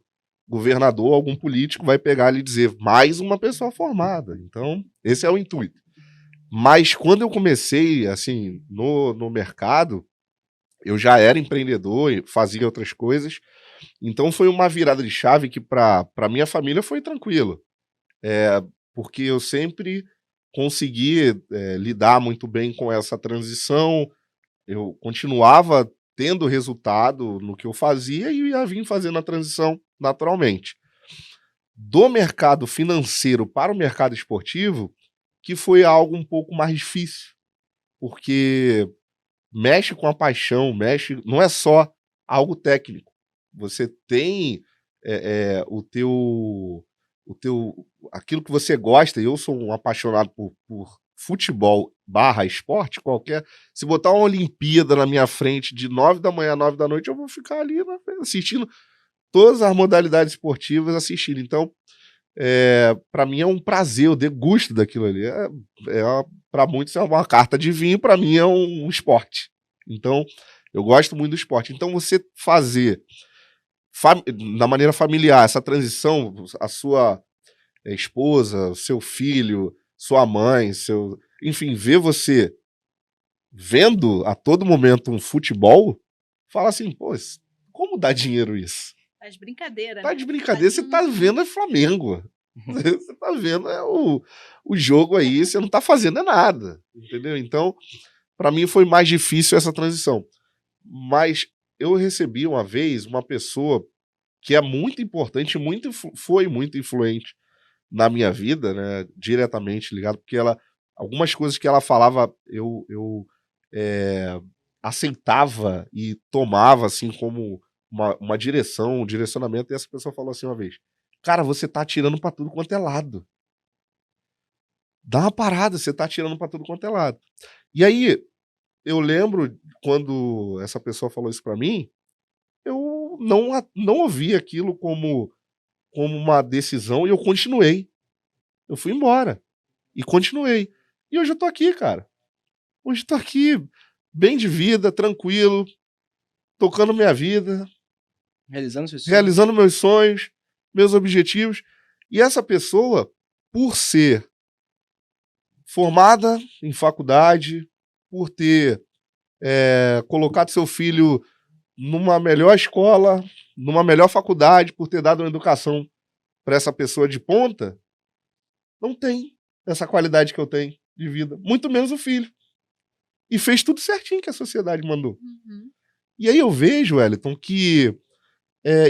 governador, algum político vai pegar ali e dizer mais uma pessoa formada. Então, esse é o intuito. Mas quando eu comecei, assim, no mercado, eu já era empreendedor e fazia outras coisas. Então, foi uma virada de chave que para minha família foi tranquilo. Porque eu sempre consegui lidar muito bem com essa transição. Eu continuava tendo resultado no que eu fazia e ia vir fazendo a transição naturalmente. Do mercado financeiro para o mercado esportivo, que foi algo um pouco mais difícil, porque mexe com a paixão, não é só algo técnico. Você tem aquilo que você gosta, e eu sou um apaixonado por futebol / esporte qualquer. Se botar uma Olimpíada na minha frente de 9 da manhã a 9 da noite, eu vou ficar ali assistindo todas as modalidades esportivas assistindo. Então, para mim é um prazer, eu degusto daquilo ali. Para muitos é uma carta de vinho, para mim é um esporte. Então, eu gosto muito do esporte. Então, você fazer da maneira familiar essa transição, a sua esposa, seu filho, sua mãe, enfim, ver você vendo a todo momento um futebol, fala assim, pô, como dá dinheiro isso? Tá de brincadeira, Tá né? de brincadeira, você tá vendo Flamengo. Você tá vendo o jogo aí, você não tá fazendo nada, entendeu? Então, para mim foi mais difícil essa transição. Mas eu recebi uma vez uma pessoa que é muito importante, foi muito influente na minha vida, né, diretamente ligado, porque algumas coisas que ela falava eu aceitava e tomava assim como uma direção, um direcionamento, e essa pessoa falou assim uma vez: cara, você tá atirando pra tudo quanto é lado. Dá uma parada, você tá atirando pra tudo quanto é lado. E aí, eu lembro quando essa pessoa falou isso pra mim, eu não ouvi aquilo como uma decisão e eu continuei. Eu fui embora e continuei. E hoje eu tô aqui, cara. Hoje eu tô aqui, bem de vida, tranquilo, tocando minha vida, realizando meus sonhos, meus objetivos. E essa pessoa, por ser formada em faculdade, por ter colocado seu filho numa melhor escola, numa melhor faculdade, por ter dado uma educação para essa pessoa de ponta, não tem essa qualidade que eu tenho de vida, muito menos o filho. E fez tudo certinho que a sociedade mandou. Uhum. E aí eu vejo, Wellington, que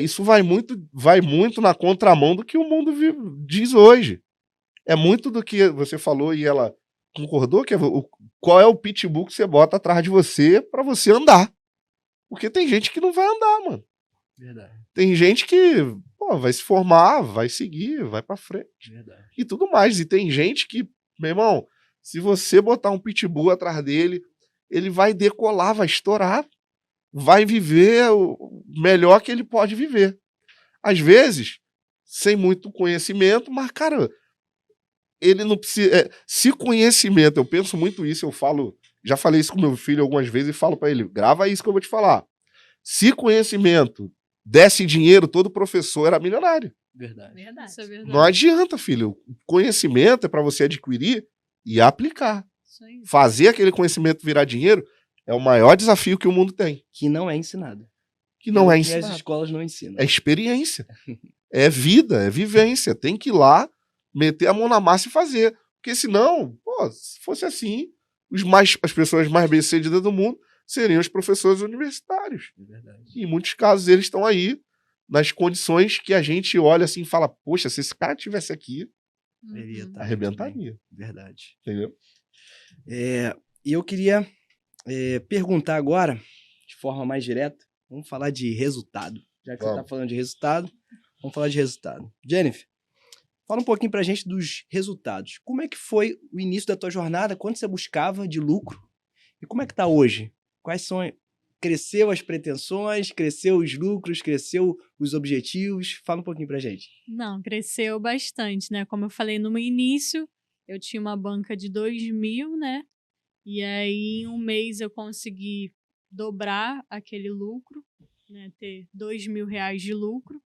isso vai muito na contramão do que o mundo diz hoje. É muito do que você falou e ela concordou, que qual é o pitbull que você bota atrás de você para você andar. Porque tem gente que não vai andar, mano. Verdade. Tem gente que vai se formar, vai seguir, vai pra frente. Verdade. E tudo mais. E tem gente que, meu irmão, se você botar um pitbull atrás dele, ele vai decolar, vai estourar, vai viver o melhor que ele pode viver. Às vezes, sem muito conhecimento, mas, cara, ele não precisa... se conhecimento, eu penso muito isso, já falei isso com meu filho algumas vezes e falo pra ele, grava isso que eu vou te falar. Se conhecimento desse dinheiro, todo professor era milionário. Verdade. Isso é verdade. Não adianta, filho. Conhecimento é para você adquirir e aplicar. Isso aí. Fazer aquele conhecimento virar dinheiro é o maior desafio que o mundo tem. Que não é ensinado. Que não é Que ensinado. as escolas não ensinam. É experiência. É vida, é vivência. Tem que ir lá, meter a mão na massa e fazer. Porque senão, se fosse assim, as pessoas mais bem-sucedidas do mundo seriam os professores universitários. É verdade. E em muitos casos eles estão aí nas condições que a gente olha assim e fala, poxa, se esse cara tivesse aqui, Ele tá Arrebentaria. Verdade. Entendeu? E eu queria perguntar agora, de forma mais direta, vamos falar de resultado. Já que você está falando de resultado, vamos falar de resultado. Jennifer, fala um pouquinho pra gente dos resultados. Como é que foi o início da tua jornada? Quanto você buscava de lucro? E como é que tá hoje? Quais são... Cresceu as pretensões, cresceu os lucros, cresceu os objetivos? Fala um pouquinho pra gente. Não, cresceu bastante, né? Como eu falei no início, eu tinha uma banca de 2.000, né? E aí, em um mês, eu consegui dobrar aquele lucro, né? Ter R$2.000 de lucro.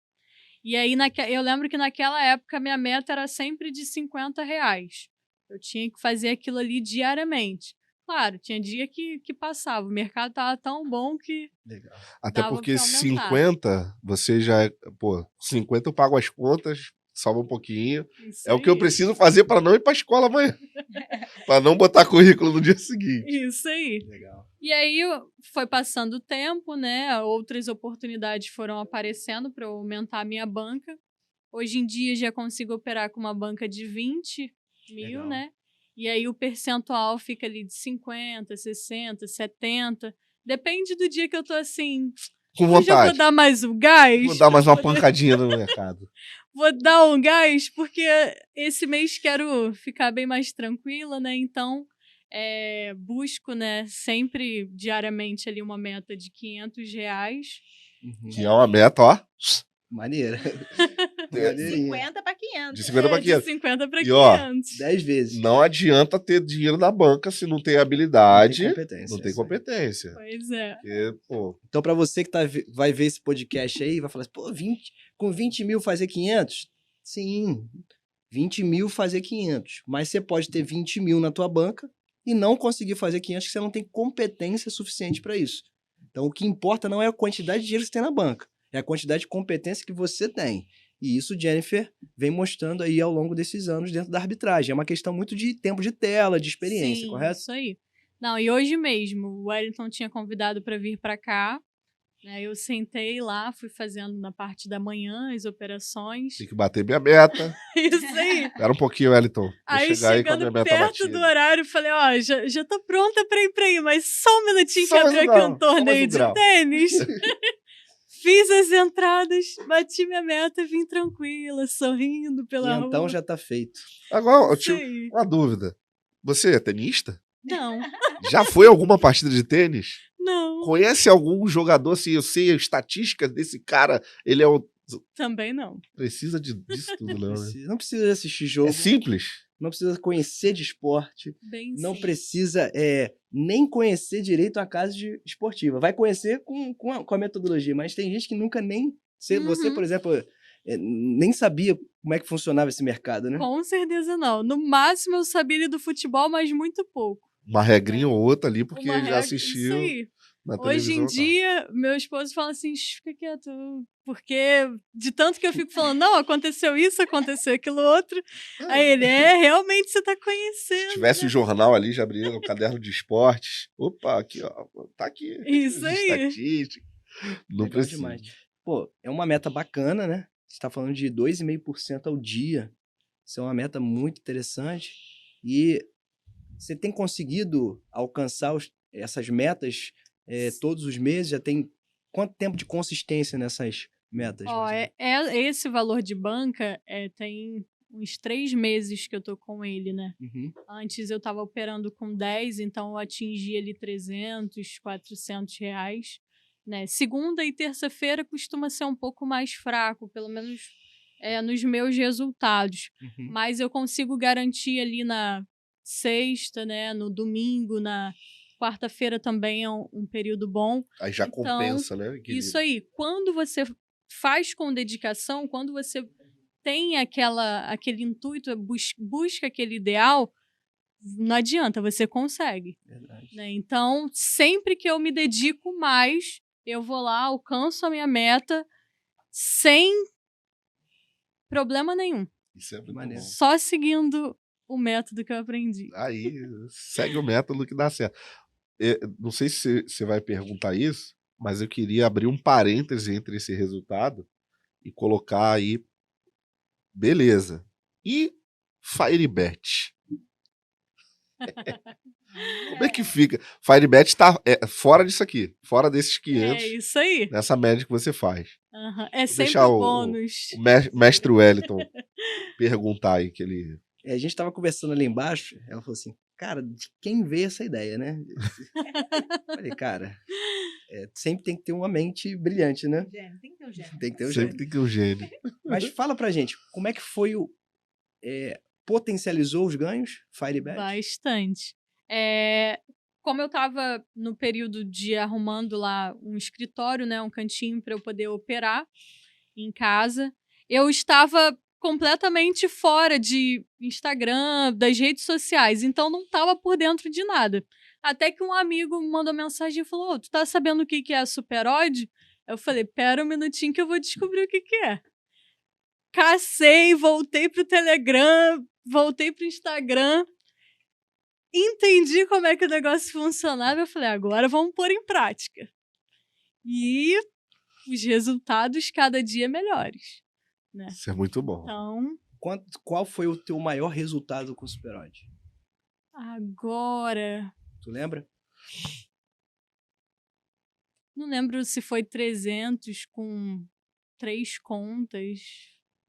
E aí, eu lembro que naquela época, minha meta era sempre de R$50. Eu tinha que fazer aquilo ali diariamente. Claro, tinha dia que passava. O mercado tava tão bom que... Legal. Até dava porque pra aumentar. 50, você já... Pô, 50 eu pago as contas, salva um pouquinho. Isso É o que eu aí. preciso fazer para não ir para a escola amanhã. Para não botar currículo no dia seguinte. Isso aí. Legal. E aí foi passando o tempo, né? Outras oportunidades foram aparecendo para eu aumentar a minha banca. Hoje em dia já consigo operar com uma banca de 20 mil, Legal. né? E aí o percentual fica ali de 50, 60, 70. Depende do dia que eu tô assim. Com Hoje eu vou vontade. dar mais um gás. Vou dar mais pra uma poder- pancadinha no mercado. Vou dar um gás, porque esse mês quero ficar bem mais tranquila, né? Então, busco, né, sempre diariamente ali uma meta de R$500. Uhum. Que é uma meta, ó. Maneira. De Maneirinha. 50 para 500. De 50 para De 500. 50 para E, ó, 500. 10 vezes. Não adianta ter dinheiro na banca se não tem Não habilidade. tem competência. Não tem isso aí. competência. Pois é. Porque, pô, Então, pra você que vai ver esse podcast aí, vai falar assim, pô, com 20 mil fazer 500? Sim, 20 mil fazer 500. Mas você pode ter 20 mil na tua banca e não conseguir fazer 500 porque você não tem competência suficiente para isso. Então, o que importa não é a quantidade de dinheiro que você tem na banca, é a quantidade de competência que você tem. E isso, Jennifer, vem mostrando aí ao longo desses anos dentro da arbitragem. É uma questão muito de tempo de tela, de experiência, Sim, correto? isso aí. Não, e hoje mesmo, o Wellington tinha convidado para vir para cá, né? Eu sentei lá, fui fazendo na parte da manhã as operações. tem que bater minha meta. Isso aí. Espera um pouquinho, Wellington. Vou Aí, chegar aí com a chegando minha meta perto batida. do horário, falei, ó, já tô pronta pra ir pra aí, mas só um minutinho Só que mais abriu um aqui grau, um só torneio mais um de grau. tênis. Fiz as entradas, bati minha meta, vim tranquila, sorrindo pela rua. Então já tá feito. Agora, eu Isso tive aí. uma dúvida. Você é tenista? Não, Já foi a alguma partida de tênis? não, Conhece algum jogador assim? Eu sei a estatística desse cara. Ele é o. também não. Precisa disso tudo, não, né? Não precisa assistir jogo, É simples. não precisa conhecer de esporte, Bem não sim. precisa nem conhecer direito a casa esportiva. Vai conhecer com a metodologia, mas tem gente que nunca nem... Você, Uhum. por exemplo, nem sabia como é que funcionava esse mercado, né? Com certeza não. No máximo eu sabia ali do futebol, mas muito pouco. Uma regrinha ou outra ali, porque Uma ele já regra- assistiu Isso aí. na Hoje televisão. em dia, meu esposo fala assim, fica quieto, porque de tanto que eu fico falando, não, aconteceu isso, aconteceu aquilo outro, aí ele, realmente você tá Se conhecendo. tivesse o jornal ali, já abriria o caderno de esportes. Opa, aqui, ó. Tá aqui. Isso aí. Estatística. Não Legal precisa. demais. Pô, é uma meta bacana, né? Você tá falando de 2,5% ao dia. Isso é uma meta muito interessante. E você tem conseguido alcançar essas metas todos os meses? Já tem quanto tempo de consistência nessas metas? Ó, mais ou menos? esse valor de banca tem uns 3 meses que eu tô com ele, né? Uhum. Antes eu tava operando com 10, então eu atingi ali 300, 400 reais. Né? Segunda e terça-feira costuma ser um pouco mais fraco, pelo menos nos meus resultados. Uhum. Mas eu consigo garantir ali na sexta, né? No domingo, na quarta-feira também é um período bom. Aí já Então, compensa, né? Equilíbrio. Isso aí, quando você faz com dedicação, quando você tem aquele intuito, busca aquele ideal, não adianta, você consegue. Verdade. Né? Então, sempre que eu me dedico mais, eu vou lá, alcanço a minha meta sem problema nenhum. Isso é muito Maneiro. bom. Só seguindo o método que eu aprendi. Aí, segue o método que dá certo. Não sei se você vai perguntar isso, mas eu queria abrir um parêntese entre esse resultado e colocar aí, beleza. E Firebet. Como é que fica? Firebet tá fora disso aqui. Fora desses 500. É isso aí. Nessa média que você faz. É Vou sempre deixar bônus. o mestre Wellington perguntar aí que ele... A gente tava conversando ali embaixo, ela falou assim, cara, de quem veio essa ideia, né? Falei, cara, sempre tem que ter uma mente brilhante, né? Gênio, tem que ter um gênio. Tem que ter um Sempre gênio. tem que ter um gênio. Mas fala pra gente, como é que foi potencializou os ganhos, Firebet? Bastante. Como eu estava no período de arrumando lá um escritório, né, um cantinho para eu poder operar em casa, eu estava completamente fora de Instagram, das redes sociais, então não estava por dentro de nada. Até que um amigo me mandou mensagem e falou: "Ô, tu tá sabendo o que é a Superodd?" Eu falei: "Pera um minutinho que eu vou descobrir o que é." Cacei, voltei pro Telegram, voltei pro Instagram, entendi como é que o negócio funcionava. Eu falei: agora vamos pôr em prática. E os resultados cada dia melhores, né? Isso é muito bom. Então, Qual foi o teu maior resultado com o Superodd? agora, Tu lembra? não lembro se foi 300 com 3 contas.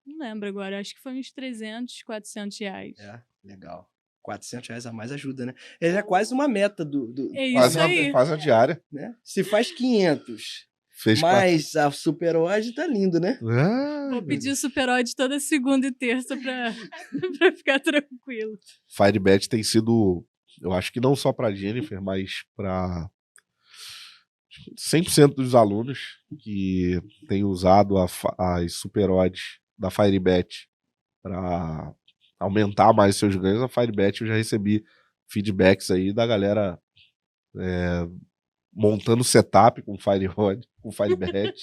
Não lembro agora, acho que foi uns 300, 400 reais. Legal. R$400 a mais ajuda, né? Ele é quase uma meta É isso Quase aí. uma diária. né? Se faz 500, Fez mas a Superodd tá lindo, né? Vou pedir Superodd toda segunda e terça pra, pra ficar tranquilo. Firebet tem sido, eu acho que não só para Jennifer, mas para 100% dos alunos que têm usado as Superodds da Firebet para aumentar mais seus ganhos. A Firebet, eu já recebi feedbacks aí da galera montando setup com Firebet,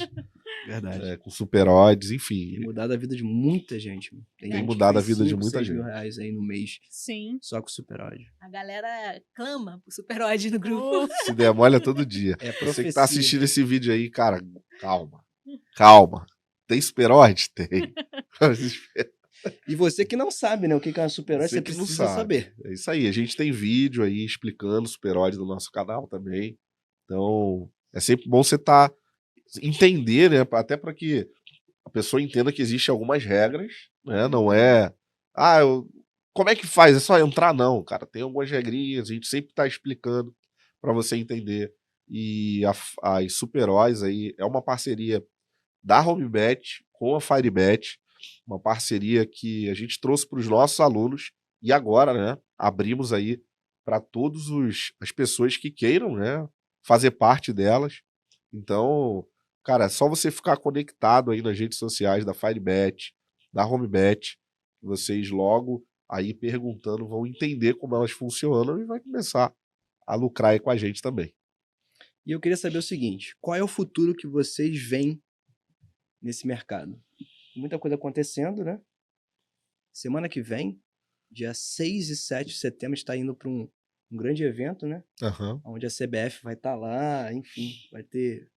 Verdade. com Superodds, enfim. Tem mudado a vida de muita gente. Tem gente que mudado a fez vida de 5, muita 6 gente. mil reais aí no mês, Sim. só com o Superodd. A galera clama pro Superodd no grupo. Se der mole é todo dia. É Você profecia. que tá assistindo esse vídeo aí, cara, calma. Tem Superodd? Tem. E você que não sabe, né, o que é uma Superodd, você que não precisa saber. É isso aí. A gente tem vídeo aí explicando Superodd no nosso canal também. Então, é sempre bom você entender, né? Até para que a pessoa entenda que existem algumas regras, né? Não é... como é que faz? É só entrar? Não, cara. Tem algumas regrinhas, a gente sempre tá explicando para você entender. E as Superodds aí é uma parceria da HomeBet com a Firebet, uma parceria que a gente trouxe para os nossos alunos e agora, né, abrimos aí para todas as pessoas que queiram, né, fazer parte delas. Então, cara, é só você ficar conectado aí nas redes sociais da Firebet, da HomeBet, vocês logo aí perguntando vão entender como elas funcionam e vai começar a lucrar aí com a gente também. E eu queria saber o seguinte, qual é o futuro que vocês veem nesse mercado? Muita coisa acontecendo, né? Semana que vem, dia 6 e 7 de setembro, está indo para um grande evento, né? Onde a CBF vai estar lá, enfim, vai ter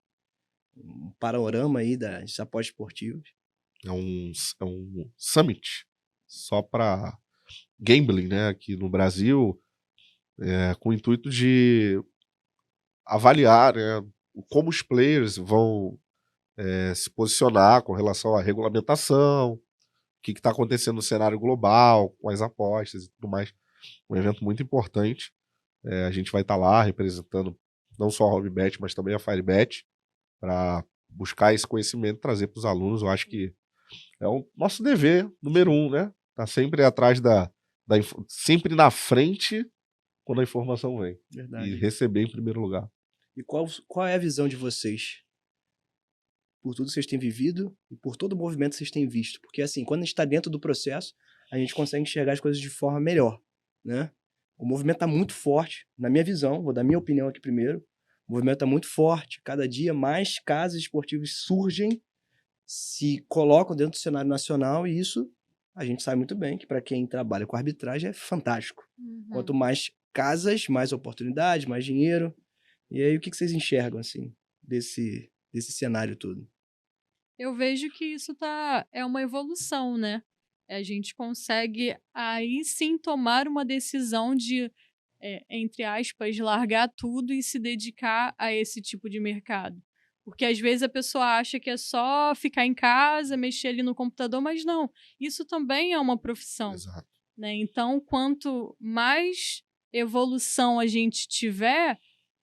um panorama aí das apostas esportivas. É um summit só para gambling, né? Aqui no Brasil, com o intuito de avaliar, né, como os players vão se posicionar com relação à regulamentação, o que está acontecendo no cenário global, com as apostas e tudo mais. Um evento muito importante. A gente vai estar lá representando não só a HomeBet, mas também a Firebet, para buscar esse conhecimento e trazer para os alunos. Eu acho que é o nosso dever número 1, né? Tá sempre atrás sempre na frente quando a informação vem. Verdade. E receber em primeiro lugar. E qual é a visão de vocês? Por tudo que vocês têm vivido e por todo o movimento que vocês têm visto. Porque, assim, quando a gente está dentro do processo, a gente consegue enxergar as coisas de forma melhor, né? O movimento está muito forte, na minha visão, vou dar minha opinião aqui primeiro. O movimento está muito forte, cada dia mais casas esportivas surgem, se colocam dentro do cenário nacional e isso a gente sabe muito bem que para quem trabalha com arbitragem é fantástico. Quanto mais casas, mais oportunidades, mais dinheiro. E aí, o que vocês enxergam, assim, desse cenário todo? Eu vejo que isso é uma evolução, né? a gente consegue aí sim tomar uma decisão de, entre aspas, largar tudo e se dedicar a esse tipo de mercado. Porque às vezes a pessoa acha que é só ficar em casa, mexer ali no computador, mas não. Isso também é uma profissão. Exato. Né? Então, quanto mais evolução a gente tiver,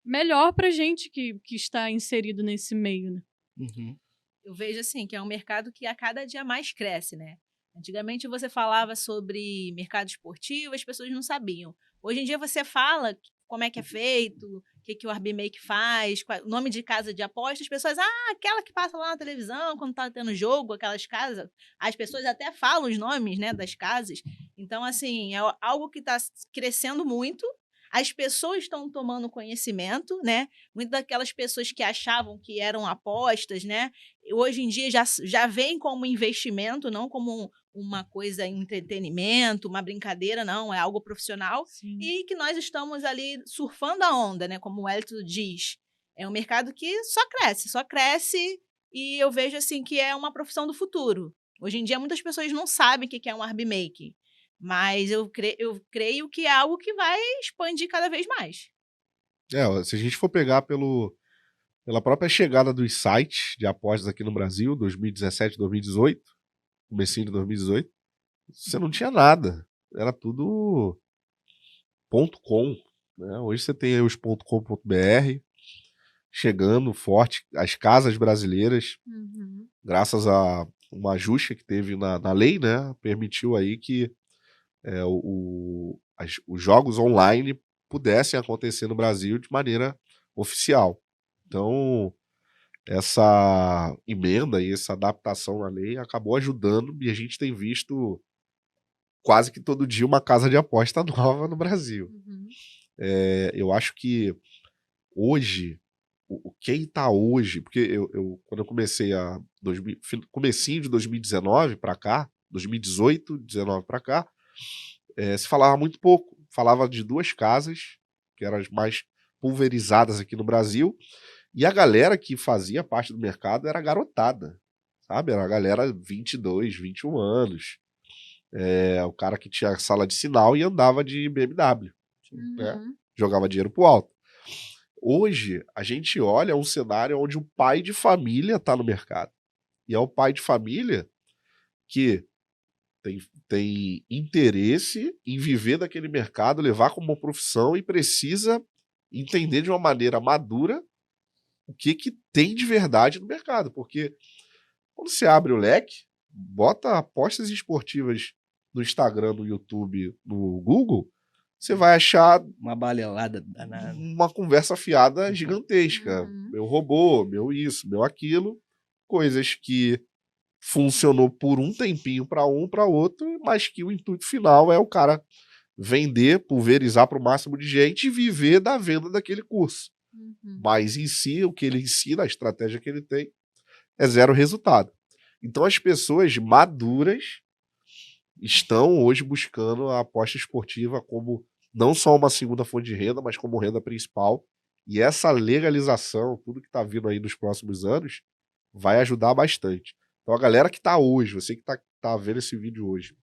melhor para a gente que está inserido nesse meio. Né? Uhum. Eu vejo assim, que é um mercado que a cada dia mais cresce, né? Antigamente você falava sobre mercado esportivo, as pessoas não sabiam. Hoje em dia você fala como é que é feito, o que o Arbimake faz, o nome de casa de aposta, as pessoas, aquela que passa lá na televisão quando tá tendo jogo, aquelas casas, as pessoas até falam os nomes, né, das casas. Então, assim, é algo que está crescendo muito. As pessoas estão tomando conhecimento, né? Muitas daquelas pessoas que achavam que eram apostas, né? Hoje em dia já veem como investimento, não como uma coisa em entretenimento, uma brincadeira, não, é algo profissional. Sim. E que nós estamos ali surfando a onda, né? Como o Elton diz. É um mercado que só cresce e eu vejo assim que é uma profissão do futuro. Hoje em dia muitas pessoas não sabem o que é um Arbimake. Mas eu creio que é algo que vai expandir cada vez mais. Se a gente for pegar pela própria chegada dos sites de apostas aqui no Brasil, 2017, 2018, comecinho de 2018, você não tinha nada. Era tudo .com. Né? Hoje você tem aí os .com.br chegando forte, as casas brasileiras, graças a um ajuste que teve na lei, né? Permitiu aí que os jogos online pudessem acontecer no Brasil de maneira oficial. Então, essa emenda e essa adaptação na lei acabou ajudando e a gente tem visto quase que todo dia uma casa de aposta nova no Brasil. Eu acho que hoje, quem está hoje, porque quando eu comecei comecinho de 2019 para cá, 2018, 2019 para cá, se falava muito pouco. Falava de duas casas, que eram as mais pulverizadas aqui no Brasil, e a galera que fazia parte do mercado era garotada, sabe? Era a galera 22, 21 anos. O cara que tinha sala de sinal e andava de BMW. Né? Jogava dinheiro pro alto. Hoje, a gente olha um cenário onde o pai de família está no mercado. E é o pai de família que tem interesse em viver daquele mercado, levar como uma profissão e precisa entender de uma maneira madura o que tem de verdade no mercado. Porque quando você abre o leque, bota apostas esportivas no Instagram, no YouTube, no Google, você vai achar uma balelada danada, uma conversa fiada gigantesca. Meu robô, meu isso, meu aquilo. Coisas que funcionou por um tempinho para outro, mas que o intuito final é o cara vender, pulverizar para o máximo de gente e viver da venda daquele curso. Mas em si, o que ele ensina, a estratégia que ele tem, é zero resultado. Então as pessoas maduras estão hoje buscando a aposta esportiva como não só uma segunda fonte de renda, mas como renda principal. E essa legalização, tudo que está vindo aí nos próximos anos, vai ajudar bastante. Então a galera que está hoje, você que tá vendo esse vídeo hoje,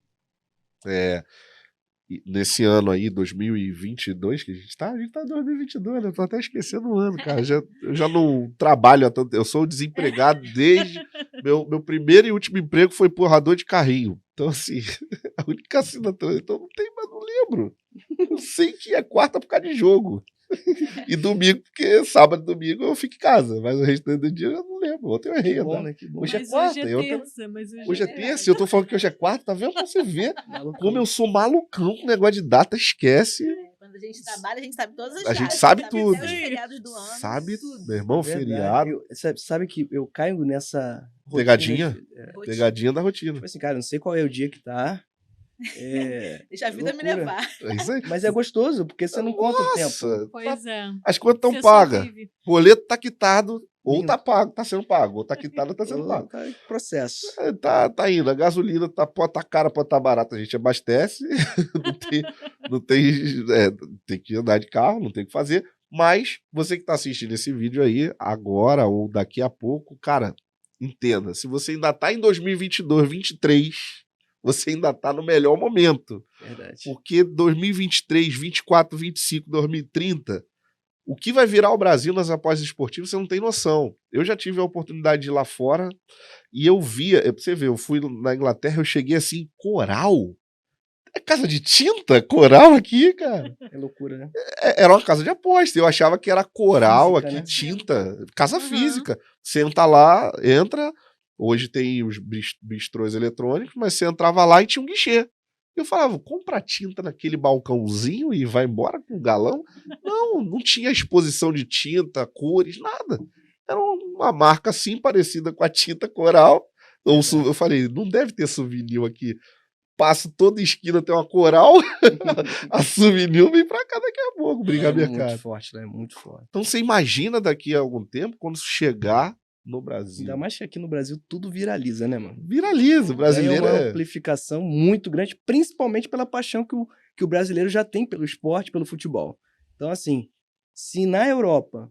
nesse ano aí, 2022, que a gente tá em 2022, né? Eu tô até esquecendo o ano, cara. Eu já não trabalho há tanto tempo. Eu sou desempregado desde... Meu primeiro e último emprego foi empurrador de carrinho. Então, assim, a única assinatura... Então, não lembro. Eu sei que é quarta por causa de jogo. E domingo, porque sábado e domingo eu fico em casa. Mas o resto do dia eu não lembro. Ontem eu errei. Bom, né? Que bom. Hoje é quarta. Hoje é terça. Eu tô falando que hoje é quarta. Tá vendo pra você ver como eu sou malucão com o negócio de data. Esquece. Quando a gente trabalha, a gente sabe todas as datas. A gente datas, sabe tudo. Até os feriados do ano. Sabe tudo. Meu irmão, feriado. Sabe que eu caio nessa pegadinha? Pegadinha da rotina. Tipo assim, cara, não sei qual é o dia que tá. Deixa a vida me levar. É isso aí. Mas é gostoso, porque você não conta o tempo. Pois é. As contas estão pagas. Boleto tá quitado, ou tá pago, tá sendo pago. Ou tá quitado, ou tá sendo pago. Tá em processo. Tá indo. A gasolina pode tá cara, pode tá barata. A gente abastece. Tem que andar de carro, não tem o que fazer. Mas você que tá assistindo esse vídeo aí, agora ou daqui a pouco, cara, entenda. Se você ainda tá em 2022, 2023... você ainda tá no melhor momento. Verdade. Porque 2023, 24, 25, 2030, o que vai virar o Brasil nas apostas esportivas, você não tem noção. Eu já tive a oportunidade de ir lá fora e eu via, pra você ver, eu fui na Inglaterra, eu cheguei assim, coral? É casa de tinta? Coral aqui, cara? É loucura, né? Era uma casa de aposta. Eu achava que era coral Física, aqui, né? tinta. Casa Uhum. física. Você entra lá, entra. Hoje tem os bistrôs eletrônicos, mas você entrava lá e tinha um guichê. Eu falava, compra tinta naquele balcãozinho e vai embora com um galão. Não tinha exposição de tinta, cores, nada. Era uma marca assim, parecida com a tinta coral. Eu falei, não deve ter souvenir aqui. Passo toda esquina, tem uma coral, a souvenir vem pra cá daqui a pouco, brigar mercado. Muito forte, né? Muito forte. Então você imagina daqui a algum tempo, quando chegar no Brasil. Ainda mais que aqui no Brasil tudo viraliza, né, mano? Viraliza, o brasileiro É uma amplificação muito grande, principalmente pela paixão que o brasileiro já tem pelo esporte, pelo futebol. Então, assim, se na Europa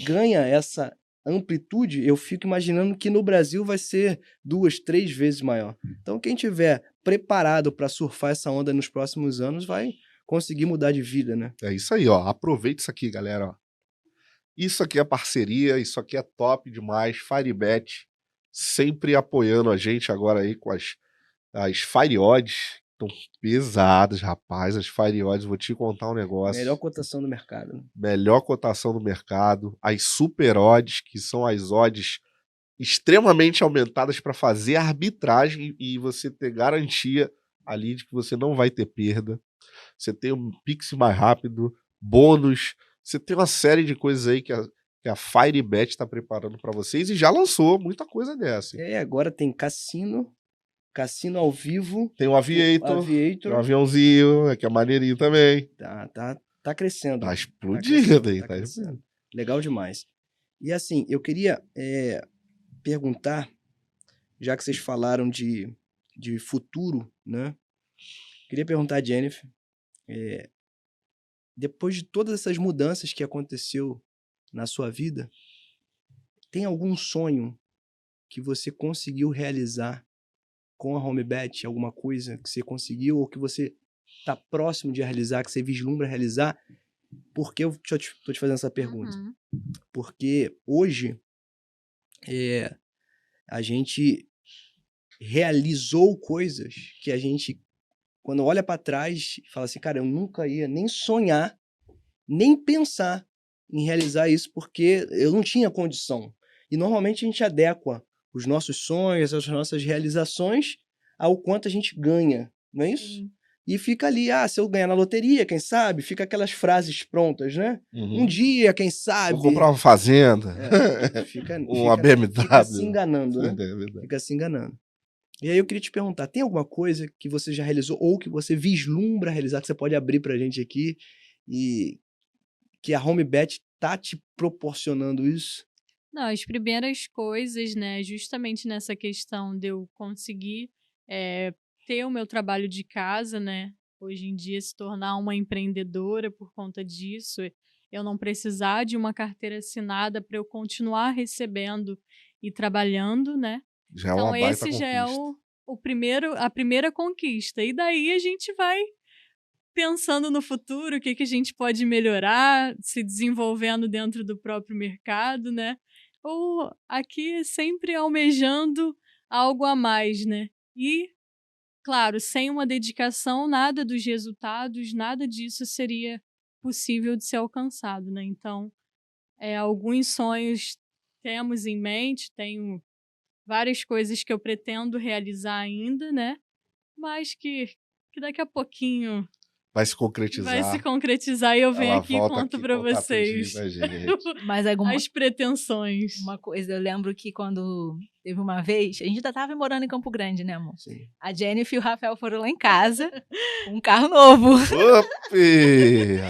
ganha essa amplitude, eu fico imaginando que no Brasil vai ser 2, 3 vezes maior. Então, quem tiver preparado para surfar essa onda nos próximos anos vai conseguir mudar de vida, né? É isso aí, ó. Aproveita isso aqui, galera, ó. Isso aqui é parceria, isso aqui é top demais. Firebet sempre apoiando a gente agora aí com as Fire Odds. Estão pesadas, rapaz. As Fire Odds, vou te contar um negócio. Melhor cotação do mercado. Né? Melhor cotação do mercado. As Super Odds, que são as odds extremamente aumentadas para fazer arbitragem e você ter garantia ali de que você não vai ter perda. Você tem um Pix mais rápido, bônus. Você tem uma série de coisas aí que a Firebet está preparando para vocês e já lançou muita coisa dessa. Agora tem cassino ao vivo. Tem o Aviator. Tem um aviãozinho, que é maneirinho também. Tá crescendo. Tá explodindo aí. Tá crescendo. Legal demais. E assim, eu queria perguntar, já que vocês falaram de futuro, né? Queria perguntar a Jennifer, depois de todas essas mudanças que aconteceu na sua vida, tem algum sonho que você conseguiu realizar com a HomeBet? Alguma coisa que você conseguiu ou que você está próximo de realizar, que você vislumbra realizar? Por que eu estou te fazendo essa pergunta? Uhum. Porque hoje a gente realizou coisas que a gente, quando olha para trás, fala assim, cara, eu nunca ia nem sonhar, nem pensar em realizar isso, porque eu não tinha condição. E normalmente a gente adequa os nossos sonhos, as nossas realizações ao quanto a gente ganha, não é isso? Sim. E fica ali, se eu ganhar na loteria, quem sabe? Fica aquelas frases prontas, né? Uhum. Um dia, quem sabe? Vou comprar uma fazenda. Uma BMW. Fica se enganando, né? É verdade. Fica se enganando. E aí eu queria te perguntar, tem alguma coisa que você já realizou ou que você vislumbra realizar, que você pode abrir pra gente aqui e que a HomeBet tá te proporcionando isso? Não, as primeiras coisas, né, justamente nessa questão de eu conseguir ter o meu trabalho de casa, né, hoje em dia se tornar uma empreendedora por conta disso, eu não precisar de uma carteira assinada para eu continuar recebendo e trabalhando, né? Já é uma baita Esse já é conquista. a primeira conquista. E daí a gente vai pensando no futuro, o que a gente pode melhorar, se desenvolvendo dentro do próprio mercado, né? Ou aqui sempre almejando algo a mais, né? E, claro, sem uma dedicação, nada dos resultados, nada disso seria possível de ser alcançado, né? Então, alguns sonhos temos em mente, tenho várias coisas que eu pretendo realizar ainda, né? Mas que daqui a pouquinho vai se concretizar e eu venho Ela aqui e volta conto aqui pra contar vocês tudinho pra gente. Mas alguma as pretensões. uma coisa, eu lembro que quando teve uma vez, a gente ainda tava morando em Campo Grande, né, amor? Sim. A Jennifer e o Rafael foram lá em casa com um carro novo. Opi!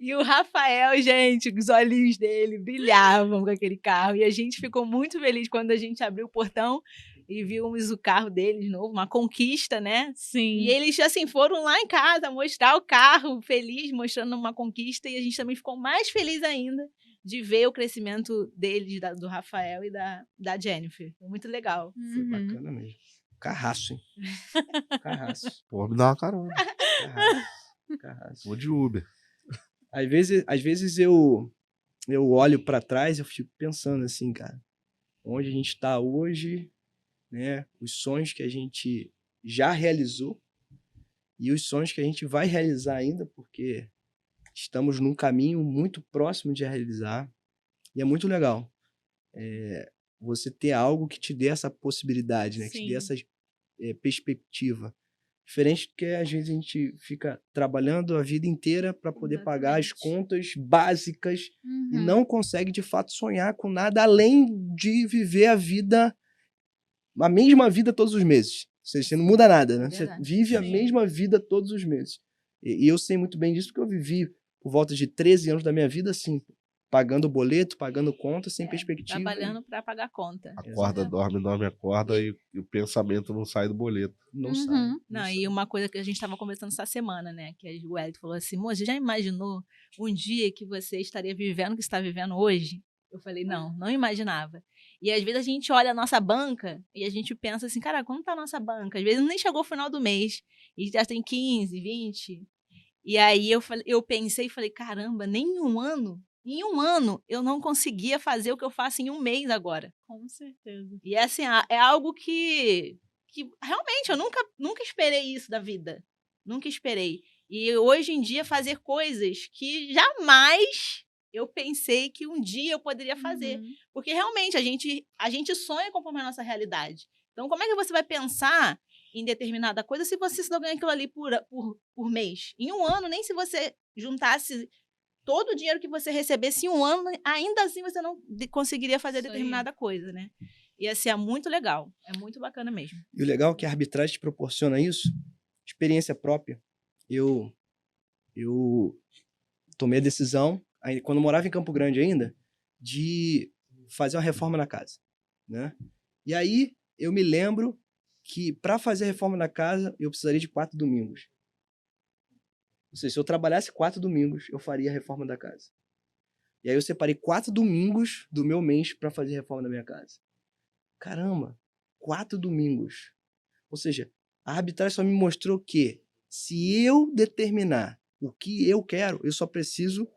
E o Rafael, gente, os olhinhos dele brilhavam com aquele carro. E a gente ficou muito feliz quando a gente abriu o portão e vimos o carro dele de novo, uma conquista, né? Sim. E eles, assim, foram lá em casa mostrar o carro, feliz, mostrando uma conquista. E a gente também ficou mais feliz ainda de ver o crescimento deles, do Rafael e da Jennifer. Foi muito legal. Foi Uhum. bacana mesmo. Carraço, hein? Carraço. Pô, me dá uma carona. Carraço. Vou de Uber. Às vezes eu olho pra trás e eu fico pensando assim, cara, onde a gente tá hoje, né? Os sonhos que a gente já realizou e os sonhos que a gente vai realizar ainda, porque estamos num caminho muito próximo de realizar. E é muito legal você ter algo que te dê essa possibilidade, né? Que te dê essa perspectiva. Diferente do que às vezes a gente fica trabalhando a vida inteira para poder pagar as contas básicas e não consegue de fato sonhar com nada além de viver a mesma vida todos os meses. Você não muda nada, né? Você vive a mesma vida todos os meses. E eu sei muito bem disso porque eu vivi por volta de 13 anos da minha vida assim, pagando boleto, pagando conta, sem perspectiva. Trabalhando para pagar conta. Acorda, dorme, acorda e o pensamento não sai do boleto. Não sai. Não, e uma coisa que a gente estava conversando essa semana, né? Que o Elton falou assim, moça, já imaginou um dia que você estaria vivendo o que está vivendo hoje? Eu falei, não imaginava. E às vezes a gente olha a nossa banca e a gente pensa assim, cara, como tá a nossa banca? Às vezes nem chegou o final do mês e já tem 15, 20. E aí eu pensei e falei, caramba, nem em um ano eu não conseguia fazer o que eu faço em um mês agora. Com certeza. E assim, é algo que realmente eu nunca esperei isso da vida. Nunca esperei. E hoje em dia fazer coisas que jamais eu pensei que um dia eu poderia fazer. Porque realmente a gente sonha conforme a nossa realidade. Então como é que você vai pensar em determinada coisa se você só ganha aquilo ali por mês? Em um ano, nem se você juntasse todo o dinheiro que você recebesse em um ano, ainda assim você não conseguiria fazer determinada coisa, né? E assim, é muito legal. É muito bacana mesmo. E o legal é que a arbitragem te proporciona isso, experiência própria. Eu tomei a decisão, quando eu morava em Campo Grande ainda, de fazer uma reforma na casa, né? E aí eu me lembro que para fazer a reforma na casa eu precisaria de 4 domingos. Ou seja, se eu trabalhasse 4 domingos, eu faria a reforma da casa. E aí eu separei 4 domingos do meu mês para fazer a reforma da minha casa. Caramba, 4 domingos. Ou seja, a arbitragem só me mostrou que se eu determinar o que eu quero, eu só preciso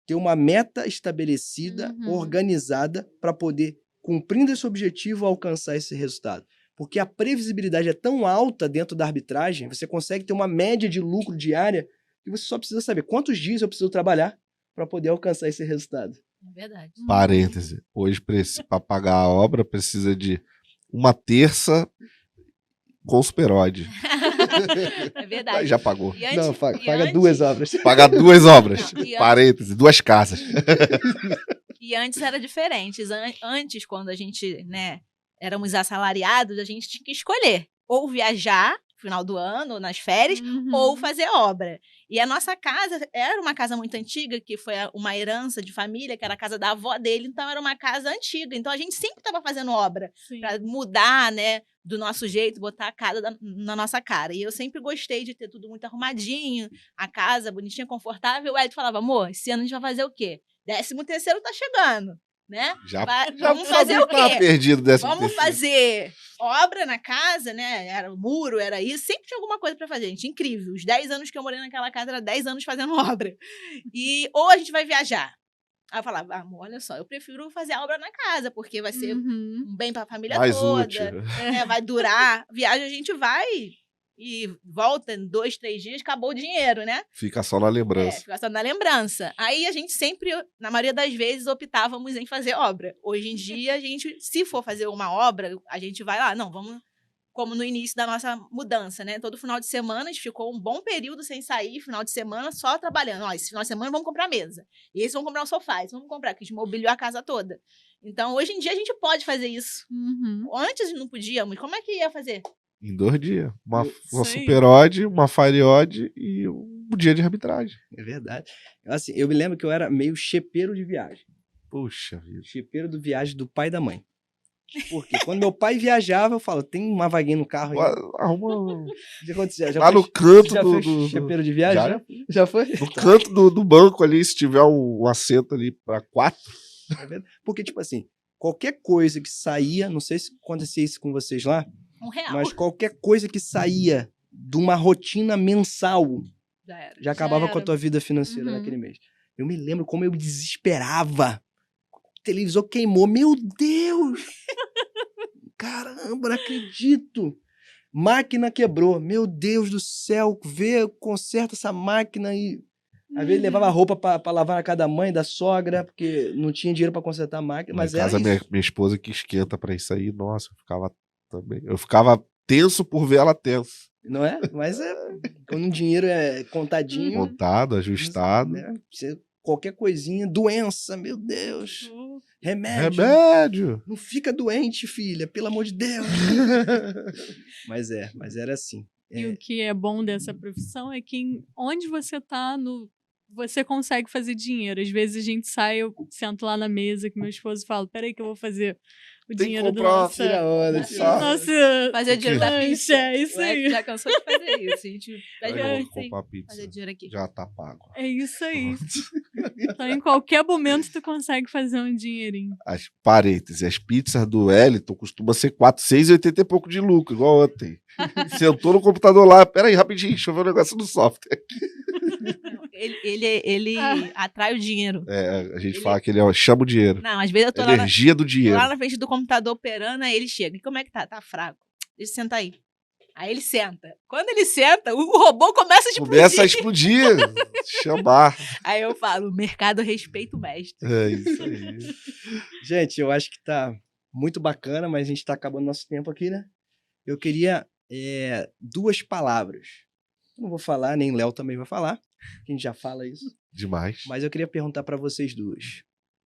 ter uma meta estabelecida, organizada, para poder, cumprindo esse objetivo, alcançar esse resultado. Porque a previsibilidade é tão alta dentro da arbitragem, você consegue ter uma média de lucro diária e você só precisa saber quantos dias eu preciso trabalhar para poder alcançar esse resultado. É verdade. Parêntese. Hoje, para pagar a obra, precisa de uma terça com superode. É verdade. Já pagou. Não, paga 2 obras. Paga 2 obras. Parêntese, 2 casas. E antes era diferente. Antes, quando a gente, né, éramos assalariados, a gente tinha que escolher ou viajar no final do ano, ou nas férias, ou fazer obra. E a nossa casa era uma casa muito antiga, que foi uma herança de família, que era a casa da avó dele, então era uma casa antiga. Então a gente sempre estava fazendo obra para mudar, né, do nosso jeito, botar a cara na nossa cara. E eu sempre gostei de ter tudo muito arrumadinho, a casa bonitinha, confortável. O Ed falava, amor, esse ano a gente vai fazer o quê? 13º tá chegando, né? Vamos fazer o quê? Perdido Vamos fazer obra na casa, né? Era o muro, era isso. Sempre tinha alguma coisa para fazer, gente. Incrível. Os 10 anos que eu morei naquela casa, era 10 anos fazendo obra. Ou a gente vai viajar. Aí eu falava, amor, olha só, eu prefiro fazer a obra na casa, porque vai ser um bem para a família mais toda. Útil. Vai durar. Viagem a gente vai e volta em 2, 3 dias, acabou o dinheiro, né? Fica só na lembrança. Fica só na lembrança. Aí a gente sempre, na maioria das vezes, optávamos em fazer obra. Hoje em dia, a gente, se for fazer uma obra, a gente vai lá, não, vamos, como no início da nossa mudança, né? Todo final de semana, a gente ficou um bom período sem sair, final de semana só trabalhando. Ó, esse final de semana vamos comprar mesa. E esse vamos comprar um sofá, esse vamos comprar, que a gente mobiliou a casa toda. Então, hoje em dia, a gente pode fazer isso. Antes não podíamos. Como é que ia fazer? Em 2 dias. Uma superode, uma fireode e um dia de arbitragem. É verdade. Assim, eu me lembro que eu era meio chepeiro de viagem. Puxa vida. Chepeiro de viagem do pai e da mãe. Porque quando meu pai viajava, eu falo, tem uma vaguinha no carro aí. Arruma. Já lá foi, no canto já do. foi chepeiro de viagem? Já foi? No canto do banco ali, se tiver um assento ali para 4. É verdade. Porque, tipo assim, qualquer coisa que saía, não sei se acontecia isso com vocês lá, R$1. Mas qualquer coisa que saía de uma rotina mensal Já era. já acabava Já com a era. tua vida financeira Uhum. naquele mês. Eu me lembro como eu desesperava. O televisor queimou. Meu Deus! Caramba, não acredito! Máquina quebrou. Meu Deus do céu, conserta essa máquina e... Às vezes levava roupa pra lavar na casa da mãe, da sogra, porque não tinha dinheiro pra consertar a máquina, Lá em mas era casa, isso. minha esposa que esquenta pra isso aí, nossa, eu ficava tenso por ver ela tenso. Não é? Mas quando o dinheiro é contadinho... Montado, ajustado. né, qualquer coisinha, doença, meu Deus. Remédio. Remédio! Não fica doente, filha, pelo amor de Deus. mas era assim. E o que é bom dessa profissão é que onde você tá, você consegue fazer dinheiro. Às vezes a gente sai, eu sento lá na mesa com meu esposo e falo, peraí que eu vou fazer o Tem que dinheiro do comprar, nosso... Tira a onda, tira a onda. Nossa, Fazer dinheiro da lanche, pizza. é isso O Ed aí. já cansou de fazer isso. A gente Aí pede eu pra vou você comprar pizza. fazer dinheiro aqui. Já tá pago. É isso aí. Então, em qualquer momento, tu consegue fazer um dinheirinho. Parênteses, as pizzas do Wellington costumam ser 6,80 e pouco de lucro, igual ontem. Sentou no computador lá, peraí, rapidinho, deixa eu ver o negócio do software. Ele atrai o dinheiro. A gente fala que ele chama o dinheiro. Não, às vezes eu tô lá Energia do dinheiro. na frente do computador operando, aí ele chega. E como é que tá? Tá fraco. Deixa eu sentar aí. Aí ele senta. Quando ele senta, o robô começa a explodir. Começa a explodir, chamar. Aí eu falo, o mercado respeita o mestre. É isso aí. Gente, eu acho que tá muito bacana, mas a gente tá acabando nosso tempo aqui, né? Eu queria 2 palavras. Eu não vou falar, nem Léo também vai falar, que a gente já fala isso. Demais. Mas eu queria perguntar pra vocês duas.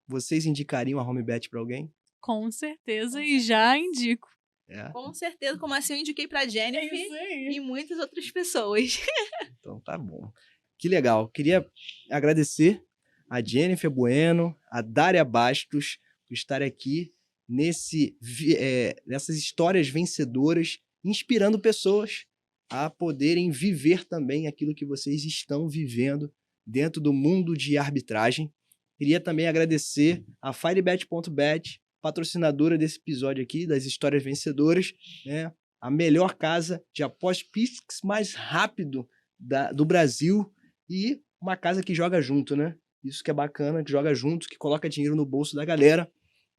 Vocês indicariam a HomeBet pra alguém? Com certeza, e já indico. Com certeza, como assim eu indiquei pra Jennifer aí. e muitas outras pessoas. Então tá bom. Que legal. Queria agradecer a Jennifer Bueno, a Dária Bastos, por estar aqui nessas histórias vencedoras, inspirando pessoas a poderem viver também aquilo que vocês estão vivendo dentro do mundo de arbitragem. Queria também agradecer a Firebet.bet, patrocinadora desse episódio aqui, das histórias vencedoras, né? A melhor casa de apostas Pix mais rápido do Brasil e uma casa que joga junto, né? Isso que é bacana, que joga junto, que coloca dinheiro no bolso da galera,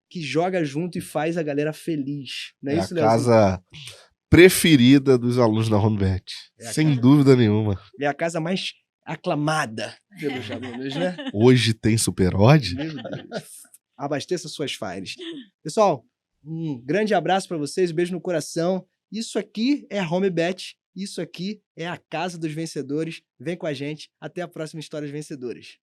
que joga junto e faz a galera feliz. Não é isso, a Leozinho? casa preferida dos alunos da HomeBet. Sem dúvida nenhuma. É a casa mais aclamada pelos alunos, né? Hoje tem Super Odd? Meu Deus. Abasteça suas fires. Pessoal, um grande abraço para vocês, um beijo no coração. Isso aqui é a HomeBet, isso aqui é a casa dos vencedores. Vem com a gente. Até a próxima Histórias Vencedoras.